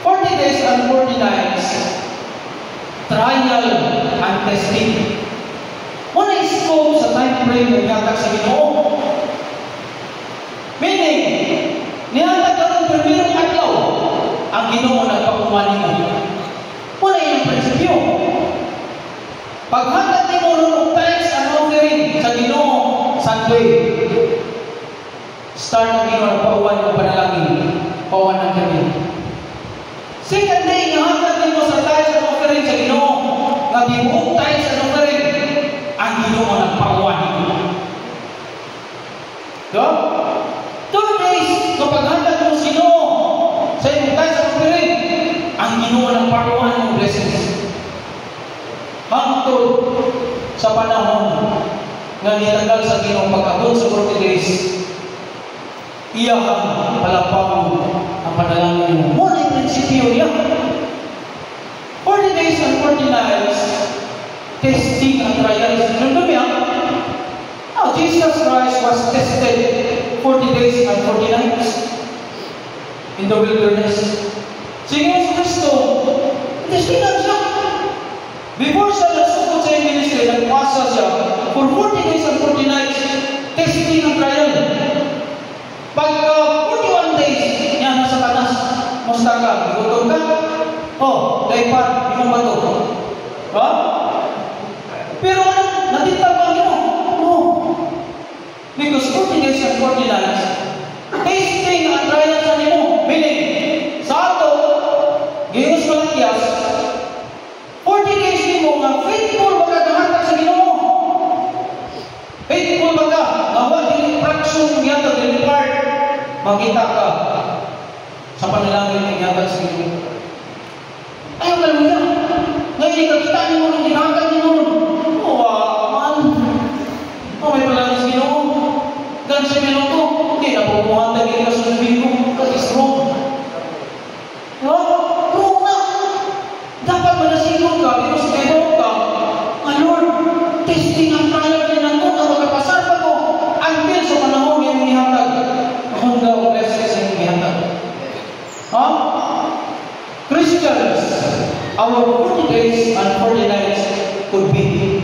40 days and 40 nights trial and testing. Muna is-scope sa time frame ng hatag sa Ginoo. Meaning, nihatag ka ng primerong adlaw ang Ginoo nagpakumani mo. Muna yung prinsipyo. Paghatag ni mo ng thanks and offering sa Ginoo Sunday, start ng Ginoo nagpauwan ng panalangin, pauwan ng gabi. Second day, nihatag ni mo sa thanks and offering sa Ginoo, nga gibuok thanks and offering, ang Ginoo nagpauwan mo. Diba? 2 days, kapag hatag mo sa Ginoo sa iyong thanks and offering, ang Ginoo nagpauwan ng blessings. Hangtod sa panahon nga nitagal sa Ginoo pag-abot sa 40 days, iyang palapaw ang panalangin mo. Muna yung prinsipyo niya. 40 days and 40 nights, testing and trials. Nandun niya, Jesus Christ was tested 40 days and 40 nights in the wilderness. Si Jesus Cristo, testingan siya. Before siya nagsugod sa ministry, nagpasa siya for 40 days and 40 nights, testing and trial. Pagka 41 days, niya nasa kanas, musta ka, igutom ka? Daypan, imong bato. Ha? Pero ano, natitag ba niyo? No. Because 40 days and 40 nights, testing and trial sa nimo. Meaning, sa ato, gayos Malakias, 40 days nimo nga faithful ba ka nahatag sa Ginoo? Faithful ba ka? Nga dili fraction yata dili part makita ka sa panalangin ng yata sa Ginoo. Ayaw ka lang niya. Ngayon ikakita nimo nung ginhatag nimo. May palangin sa Ginoo. Gan sa minuto, hindi na po muhatag ika sa Ginoo. Kasi strong. Wrong na. Dapat manasigod ka, because kaya ka, Lord, testing ang trial din ang kung ang magkapasar pa ko, until sa panahon yung ihatag. Akong daw blessings yung ihatag. Christians, our 40 days and 40 nights could be.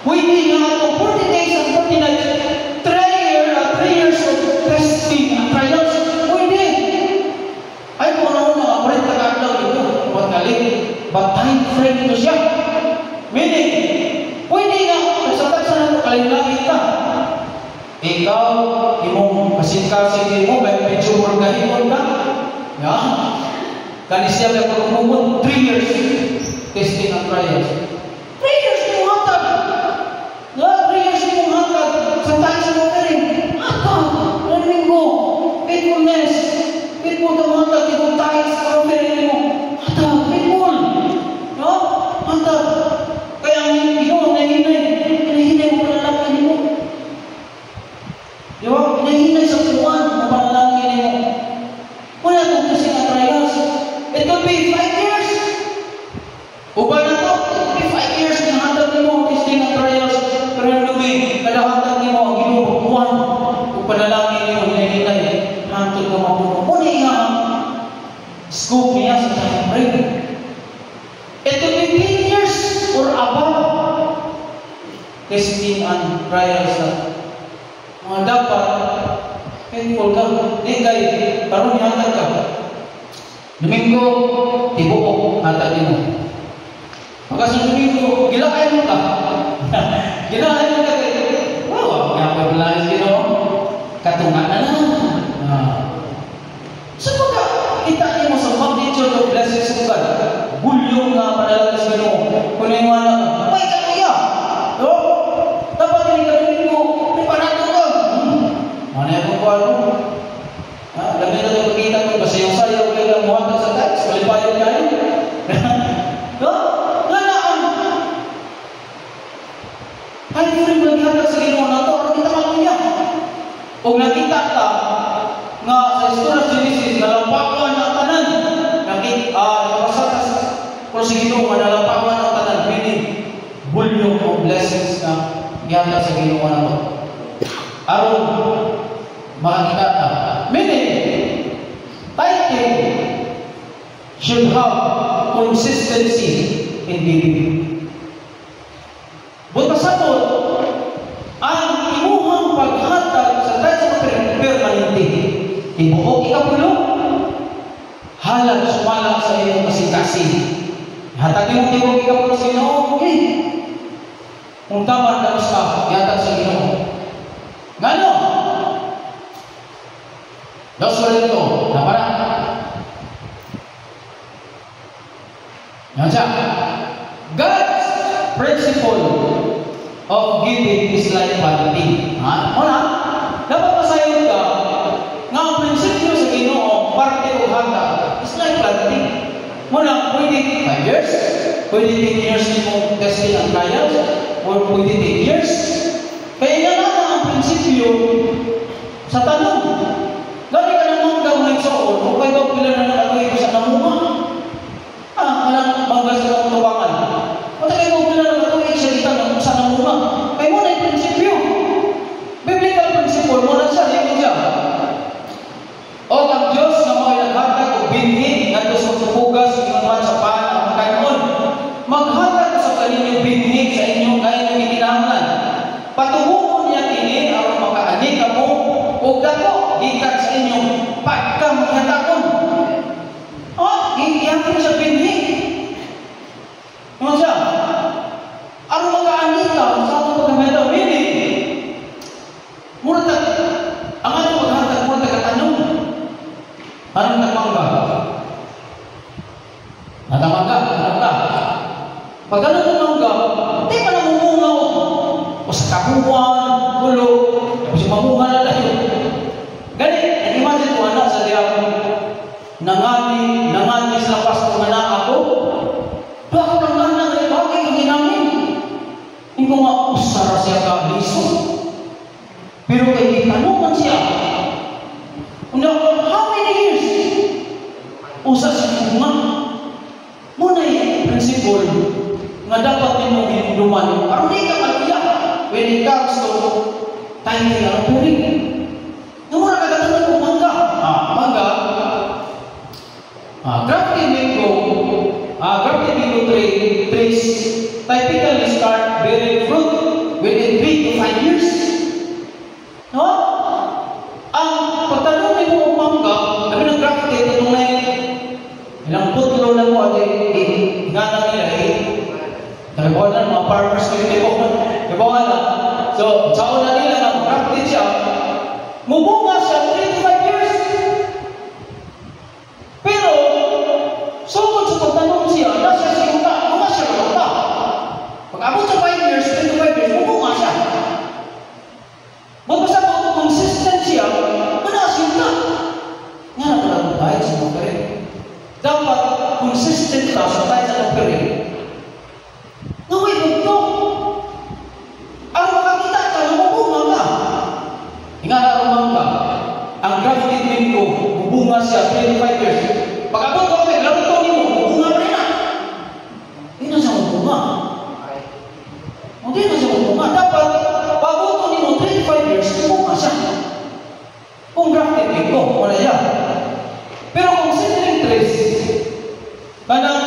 Pwede nga ito, 40 days and 40 nights, 3 years of testing and trials. Pwede. Ay, kung ano mga parit na kakalaw ito, buat galing, but time frame ito siya. Meaning, pwede nga, sa na ito, kalinglangit ka. Ikaw, imong kasing-kasing mo, may medyo morgahimon ka. Kanis siya may pagkumumon, 3 years, testing and trials. 3 years ni mong hatag. 3 years ni mong hatag, sa tayo sa offering. Learning mo, faithfulness, faithful ka mga hatag, ibang tayo sa offering mo. Hatag, faithful. Hatag. Kaya ang Ginoo, nahinay mo panalangin mo. Di ba? Nahinay sa kuwan na panalangin mo. Wala itong kasi na trials. It could be 5 years. Uba na to, it could be 5 years na hatag mo, testing na trials. Pero yung lumi, kada hatag mo, ang Ginoo, kuwan. Kung panalangin mo, nahinay, hantod ka mapuno. Muna nga, scope niya sa time frame. testing and trials na mga dapat faithful ka. Di kay karon hatag ka. Domingo, tibuok hatag mo. Pagka Domingo, gilaay mo ka. Gilaay mo ka kay wow, nga paglaas Ginoo. Katungan na so pagka kita niyo mo sa magnitude of blessings of God, bulyong nga padala sa Ginoo. Kung iwan na, may kaya. Dapat hindi ka Domingo, may panato ka. Ano yung kuwalo? Dami na ito pagkita ko, kasi yung sayaw kayo lang muhatag sa tax, malipayan kayo. Ganaan. Ay, hindi rin maghatag sa Ginoo na ito, pero kita maluya. Kung nakita ka, nga sa Historia Genesis, nalampakan ang tanan. Nakasatas ko sa Ginoo, nalampakan ang tanan. Meaning, bulyong o blessings na gihatag sa Ginoo na ito. Aron, makakita ka. Meaning, tithing should have consistency in giving. Buta sa ito, ang imuhang paghatag sa tayo sa permanente, ibuok ikapulo, halag sumala sa iyong kasing-kasing. Hatagin mo ibuok ikapulo sa Ginoo, okay. Kung tama na sa ihatag sa Ginoo. Ngano? Dos Corinto, napara. Yan siya. God's principle of giving is like vanity. Una, dapat masayon ka nga ang prinsipyo sa Ginoo, parte o hatag, is like vanity. Una, pwede 5 years, pwede 10 years mo testing ang trials, or pwede 10 years. Kaya yan ang prinsipyo sa tanong. Gani ka naman daw may soon, o kayo daw pila na nalagay ko sa namuha. Alang bangga sa kong tubangan. O tayo daw pila na nalagay sa kita sa namuha. Kaya mo na yung prinsipyo. Biblical principle mo na siya, hindi siya. O ang Diyos na mga naghatag o binhi, nga sa tupugas, inuman sa paan, ang kanon. Maghatag sa kaninyong binhi sa inyong kayong itinangan. Patuhukon niya kini, ang makaani ka mo, o dako, ikat sa inyong pagkamaghatakon. Iyakin siya binhi. Ano siya? Ang makaani ka, sa atong pagkamaghatakon, hindi. Murtag, ang atong maghatag, murtag katanong. Anong nagmangga? Natamangga, natamangga. Pag anong namangga, di pa namumungaw. O sa kakuhan, gulo, o sa mamunga na tayo. Ganit, imagine ko anak sa diyan, nangani sa pasto nga na ako. Bakit ang anak ay bagay ang inamin? Hindi ko nga usara siya ka liso. Pero kay itanungan siya, how many years? Usa sa bunga. Muna yung principle nga dapat ninyo hinuduman. Aron di ka maluya when it comes to tithing and offering. Nga muna kagatunan mo mangga. Grafting mango trees typically start bearing fruit within 3 to 5 years. No? Ang pagtanong ni mo mangga, kami ng grafting, itong na ilang putlo na mo at ingana nila nagawa na mga farmers ko nagawa na. So, sa una nila na grafted siya, mubunga siya 3 to 5 years. Pero, sugod sa pagtanong siya, nasa siya yuta, bunga siya yuta. Pag-abot sa 5 years, 3 to 5 years, mubunga siya. Magbasa mo, consistent siya, manaas yuta. Nga na pala tayo sa offering. Dapat consistent ka sa tayo sa offering. Ngaway bugto. Ang makakita ka, lumubunga ka. Nga na rumangga, ang grafted mango, bubunga siya 25 years. Pag-abot ko kami, larito niyo, bubunga pa rin na. Hindi na siya mabunga. Hindi na siya mabunga. Dapat, pag-abot niyo 25 years, bubunga siya. Kung grafted mango, wala yan. Pero kung seedling trees, kanang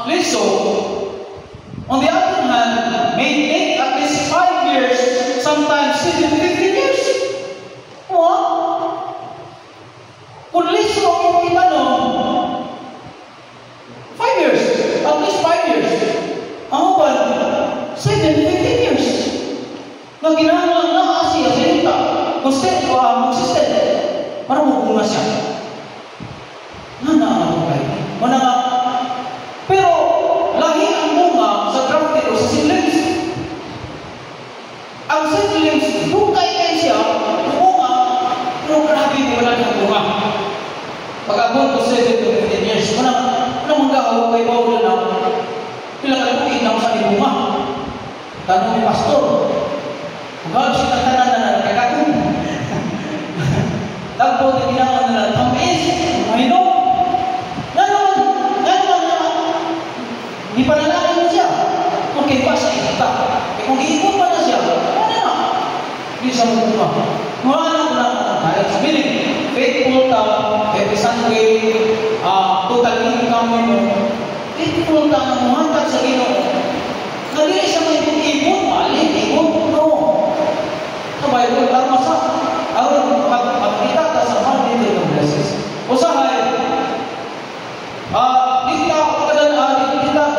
liso, on the other hand, to 7 to 15 years. Ano manggaw kay Paulo na pila ka po inang sa ibunga. Tanong ni pastor. Kung siya tatanan na nakakakong. Tagpo na ginawa na tamis. Mahino. Ganon na. Ipanalangin mo siya. Okay ba sa ita? Kung iikot pa na siya, ano na? Hindi siya muna. Mula na kahit sabihin, faithful ka, every Sunday, total income mo, faithful ka na muhantag sa Ginoo. Hindi siya may ikot, mali, ikot, no. Sa Bible, tama sa, pagkita ka sa mga dito ng blessings. Usahay,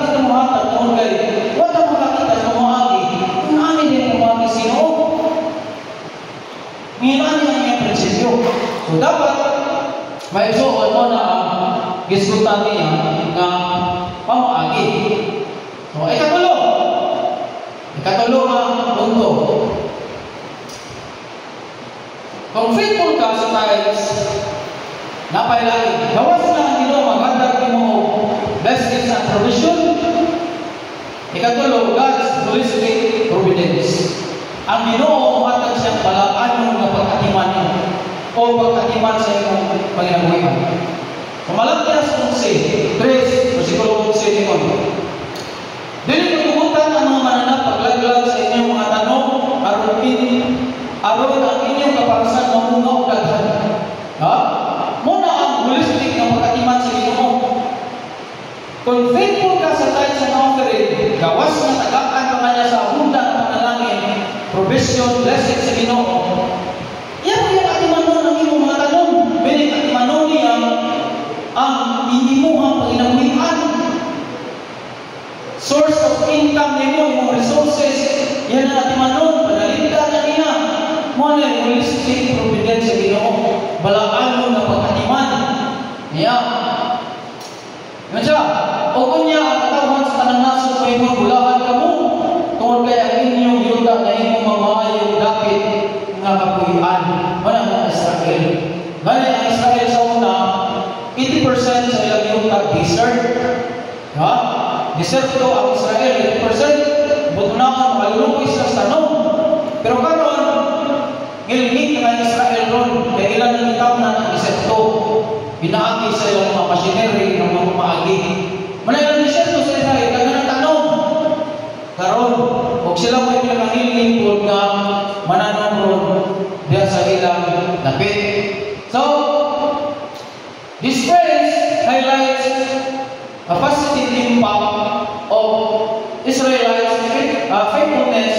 dito muhantag, noon kayo, huwag ka makakita sa mga agi, kung amin din mga agi sino, ngayon ang iyong prinsipyo. So, dapat may isuon mo na giskutan niya na pamaagi. So, ikatulo nga punto. Kung faithful ka sa tithes, napailagi, gawas na ang Ginoo maghandag mo blessings and provision. Ikatulo, God's holistic providence. Ang Ginoo umatag siyang balaan ng pagkatiman niyo o pagkatiman sa iyong panginabuhian. Kumalang kaya sa 11, 3, versikulo 11 ni Mon. Dili tutugutan ang mga mananap paglaglag sa inyong mga tanong aron ang inyong kaparasan mamungaw daghan. Muna ang holistic ng pagkatiman sa Ginoo. Kung faithful ka sa tithes and offering, gawas na tagaan pa kanya sa hunda ng panalangin, provision, blessing sa Ginoo. Yan mo yung atimanon ang iyong mga tanong. Binig atimanon niya ang inimuhang panginabuhian. Source of income nimo, yung resources, yan ang atimanon, panalinda na niya. Mo na yung holistic providence sa Ginoo. Balaan mo na pagkatiman. Yeah. Yan siya. O kunya, ang katawan sa tanang naso, may mga bulahan ka mo. Tungkol kaya inyong yuta na inyong mamayong dapit nga kapuyan. Wala ang Israel. Gani ang Israel sa una, 80% sa ilang yuta desert. Desert to ang Israel, 80%. Butunakan, malulukoy sila sa tanong. Pero karon, ngilingig na Israel ron, kaya ilan ng itaw na ng desert to. Binaagi sa ilang mga machinery ng mga maagi. Manailang desert to sa Israel, kaya ng tanong. Karon, huwag sila mo yung nangiling kung nga mananon ron diya sa ilang dapit. So, this phrase highlights a positive impact of Israelites' faithfulness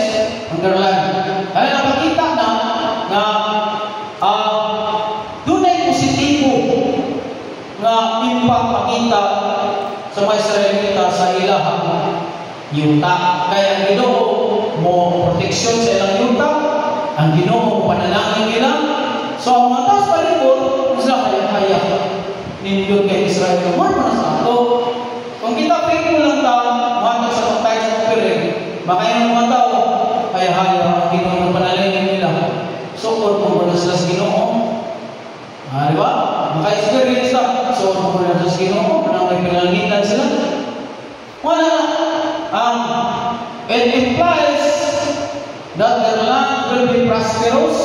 on their land. Kaya napakita na dunay positibo nga impact pakita sa mga Israelita sa ilang yuta. Kaya ang Ginoo mo proteksyon sa ilang yuta, ang Ginoo mo panalangin nila. So ang mga taas palibot, sila kaya nindot kay Israel. More pa na sa ato. Kung kita faithful lang ta, matag sa pagtay sa piring, makaya ng mga tao, kaya ang Ginoo mo panalangin nila. So kung muna sila sa Ginoo, di ba? Maka-experience na. So kung muna sila sa Ginoo, nang may pinalangitan sila. Wala na. It implies that their land will be prosperous,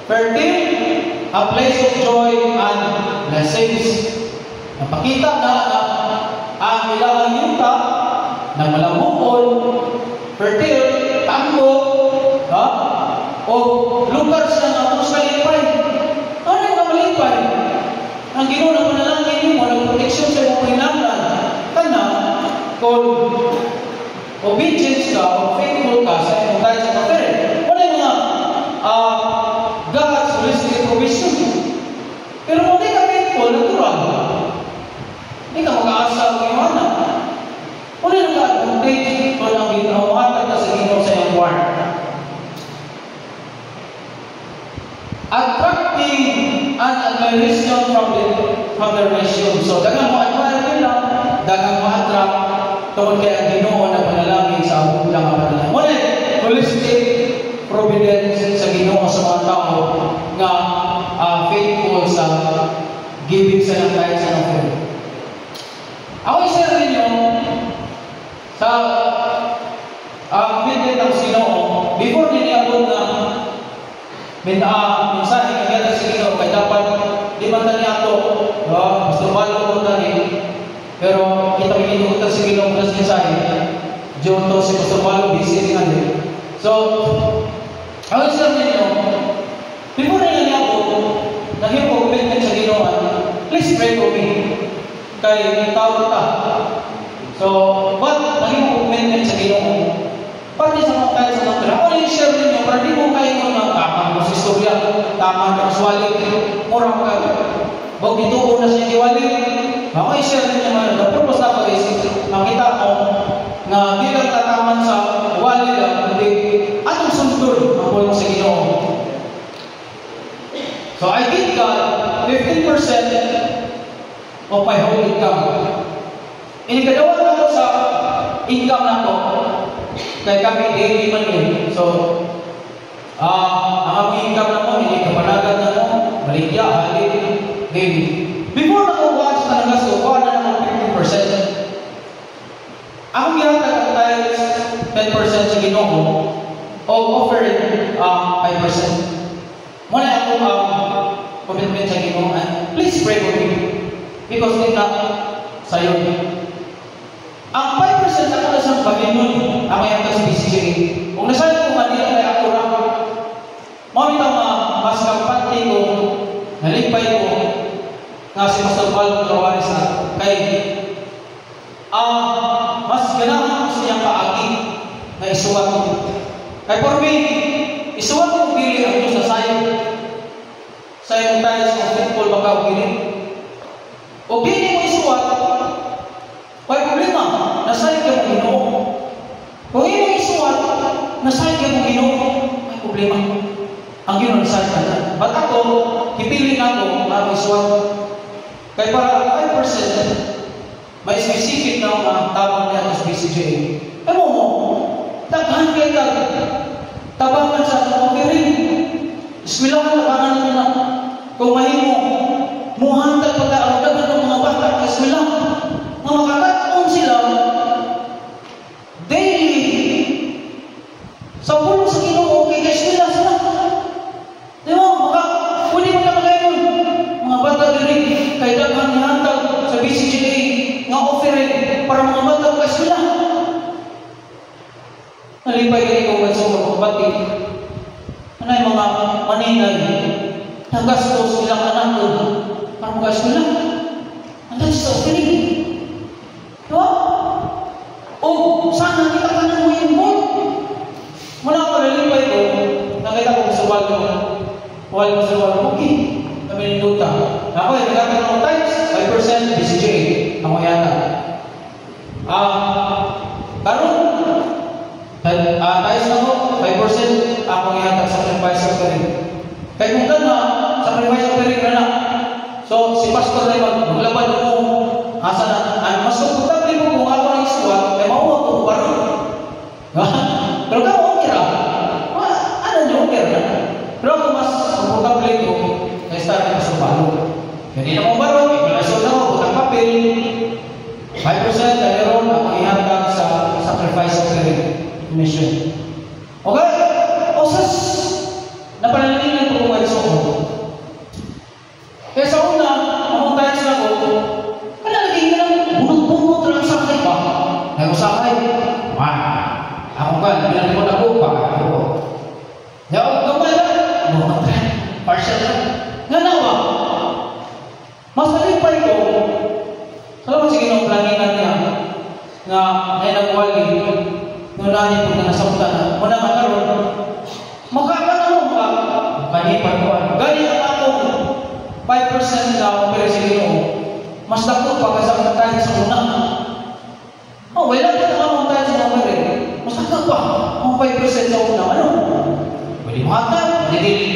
fertile, a place of joy and blessings. Napakita na ang ilang yuta na malabukon, fertile, tambo, o lugar siya na kung sa lipay. Ano yung kamalipay? Ang Ginoo na panalangin mo, ng proteksyon sa mga pinaglan. Kana, kung obedience ka o faithful ka sa iyong tayo sa kapere. Wala yung mga God's holistic provision. Pero kung di ka faithful, natural. Hindi ka mag-aasa o iwanan. Wala yung ka-advantage kung ang ginawahatag ka sa Ginoo sa iyong war. Attracting an admiration from their nation. So, dagang mo admire nila, dagang mo attract tungkol kaya ang Ginoo na panalangin sa abong lang ang panalangin. Wala, holistic providence sa Ginoo sa mga tao nga faithful sa giving sa lang kahit sa offering. Ako i-share ninyo sa commitment ng Ginoo before niniabot na mensahe kagaya sa Ginoo kay dapat di man tani ato gusto balo ko tani pero kita minuto sa Ginoo sa mensahe John to si gusto balo busy nga din. So ako i-share ninyo before niniabot naging commitment sa Ginoo, please pray for me kay tawag ta. So but naging commitment sa Ginoo pati sa mga kahit sa mga pera. Ako i-share ninyo para di mo kayo ng tama ng istorya, tama ng swali, murang ka. Huwag dito una sa iwali. Ako i-share ninyo mga the purpose na is makita ko na di lang tataman sa wali lang, kundi atong sundod ang pulong sa Ginoo. So I give God 15% of my whole income. Inikadawa na ko sa income na ko kaya kami daily man yun. So, ang aming income na mo, hindi kapanagan na mo, maligya, halin, daily. Before na ko watch na nagasto, kuha na naman 15%. Ang ginatag ang times 10% sa Ginoo o offering 5%. Muna ako commitment sa Ginoo, please pray for me because hindi na sa'yo. Ang 5% ako na sa Panginoon, ang mayang sa BCJ. Kung nasabi ko manila kay ako lang, mawita mas kampante ko, nalipay ko, nga si Pastor Paul Trawaris na, kay mas ganahan ko siyang kaagi na isuwat ko. Kay for me, isuwat ko pili ang Diyos sa sayo. Sayo tayo sa simple baka pili. O pili mo isuwat, may problema, nasay ka mo Ginoo. Kung iyong isuwat, nasay ka mo Ginoo, may problema. Ang Ginoo nasay ka na. Ba't ako, hipili na ako, na isuwat. Kaya para 5%, may specific na tabang niya sa BCJ. Ewan mo, taghan kayo tabangan sa offering. Bismillah, tabangan natin na. Kung mahimo, muhantag pagka-ardagan ng mga bata, bismillah. Mga makakatong sila daily sa pulong sa Ginoo kay eskwela sila. Di ba? Pwede mo na magayon mga bata diri kay daghang ihantag sa BCGA nga offering para mga bata ka eskwela. Nalipay kini ko sa mga kapati. Anay mga maninay nagastos silang anak para mga eskwela. Ano sa offering? Diba? O, sana kita ka nang uyin mo. Muna ako nalipay ko, nakita ko sa wall ko, okay. Kami niluta. Ako ay nagkakaroon ng times, 5% BCJ. Ako yata. Karoon, times na ko, 5% ako yata sacrifice of the ring. Kaya kung na, sacrifice of the ring na. So, si Pastor Raymond, maglabad mo, asa na, mas komportable mo kung ako ng isuwat, kaya mauwa ko baro. Pero kung okay ra, ano nyo okay ra? Pero ako mas komportable ko, kaya start ko sa baro. Hindi na mo baro, ipilasyon na ako, butang papel, 5% dahil ron, ako ihantag sa sacrifice of the mission. Okay? O sas, napanalingin ko kung ay soko. Kaya sa una, among tayo sa ako, kanalagay ka lang, bunot-bunot lang sakay pa. Ako sakay, ako ka, pinalipon ako pa. Ako, kamay lang, bunot lang, partial lang. Nga nawa, mas nalipay ko, salamat sige nung planingan niya, nga may nagwali, nunahin ko na nasabutan na, muna makaroon, makakaroon ka, kanipan ko, ganyan ako, 5% na opera sa Ginoo, mas dako pa kasi tayo sa una. Wala ka naman tayo sa opera. Mas dako pa ang 5% sa una. Ano? Pwede mo hatag, pwede din.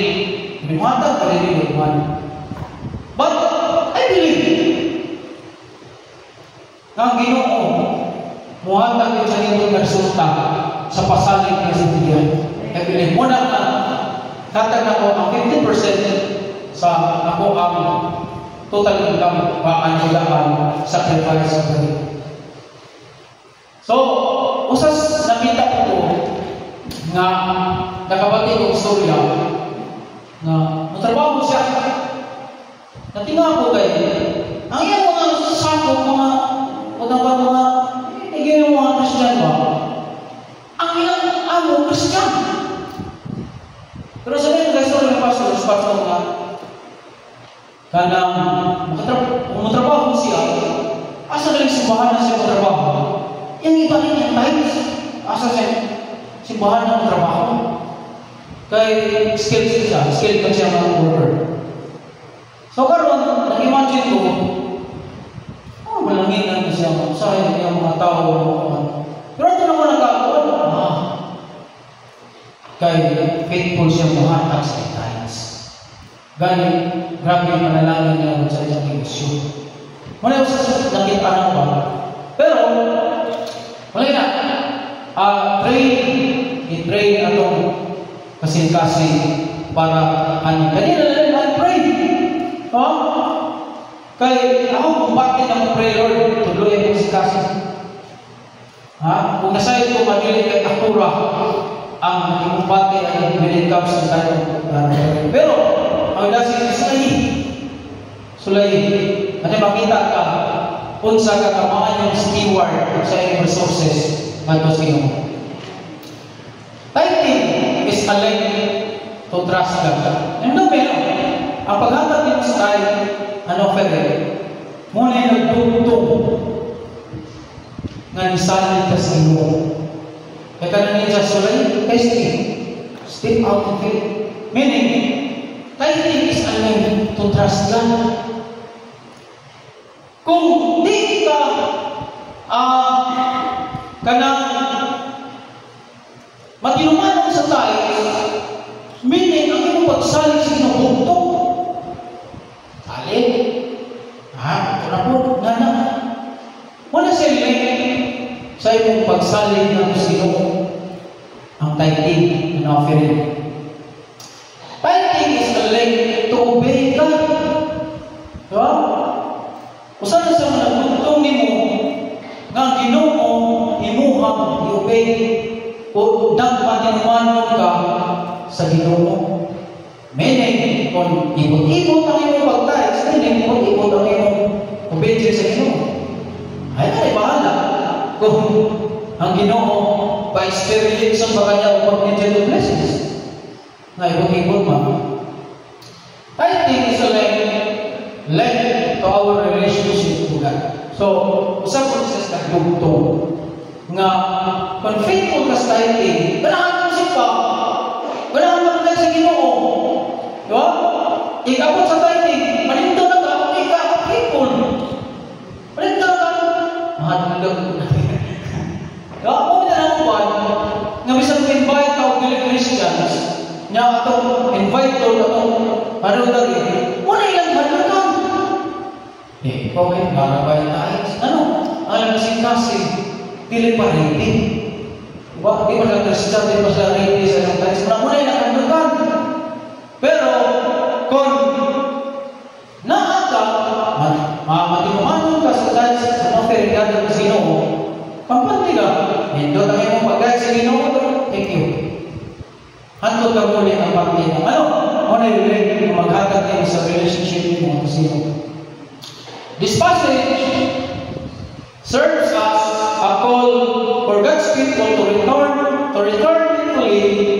Pwede mo hatag, pwede din. But, I believe, na ang Ginoo, muhatag yung sa Ginoo na resulta sa pasalig na sa Diyan. I believe, muna na, hatag na ko ang 15% sa ako ang total income, baka sila ang sacrifice sa balik. So, usas nakita ko nga nakabati kong storya na natrabaho siya. Natinga ko kayo, ang iyang mga sako, mga higyan yung mga Christian ba? Ang ilang amo, Christian. Pero sabihin guys, ng pastor, nga, kanang matrabaho siya, asa galing simbahan na siya matrabaho. Yung iba rin yung times, asa siya simbahan na matrabaho. Kay skilled siya mga worker. So karon, nag-imagine ko, malangin na siya, sayang yung mga tao. Pero ito naman nagkakaon. Kay faithful siya buhatag sa times. Galing, grabe yung manalangin niya sa isang issue. Muna yung sa nakita na ba? Pero, wala na. I-pray atong kasi para kanina na pray. Kaya ako kung bakit ang pray, Lord, tuloy ang kasi. Kung nasayod ko magiling kay Akura, ang imumpati ay when it comes to tayo. Pero, ang dasi sulay. At makita ka, unsa ka kamaan yung steward sa iyong resources ngadto sa inyo. Tithing is a link to trust God. And no, ang paghatag nito sa tayo, muna yung nagtutong nga nisalin ka sa inyo. Kaya ka na niya sulay, testing. Step out of faith. Meaning, tithing is a link to trust God. Kung di ka kanang matinumanan sa tayo, meaning ang iyong pagsalig sa inubugtong. Salig. Ito na po, nana. Wala sila sa iyong pagsalig ng sino ang tithing na offering. Tithing is a link to obey God. Diba? Kung saan sa mga nagtutong ni mo, nga Ginoo imuhang i-obey o nagpatinumanon ka sa Ginoo. Meaning, kung ibot-ibot ang iyong pagtayos, meaning, ibot-ibot ang iyong obedience sa Ginoo. Ay, bahala. Kung ang Ginoo, by spirit, sa mga niya upang nitya blessings, na ibot-ibot ma. I think it's a link to our relationship to God. So, usap ko sa nagdugtong nga, kung faithful ka sa tithing, kailangan mo siya kailangan mo tayo sa Ginoo. Diba? Ikabot sa tithing, malinto na ka, ikaw, faithful. Malinto na ka, mahadulog. Diba? Kung na lang ba, nga bisang invite ka o Christians, niya atong invite to, atong lagi, muna ilang halagang. Okay, marabay tayo. Alam kasing kasi, dili pa rating. Diba? Di ba nag-Christian, di ba sila rating sa isang tayo? Muna ilang halagang. Pero, kung naaga, matinumanon ka sa tayo sa mga ferigado ng Ginoo, pampanti ka, ito na kayo mong pagkaya sa Ginoo, thank you. Hantod ka muli ang pampanti na. Muna yung maghatag kayo sa relationship mo sa Ginoo. This passage serves as a call for God's people to return faithfully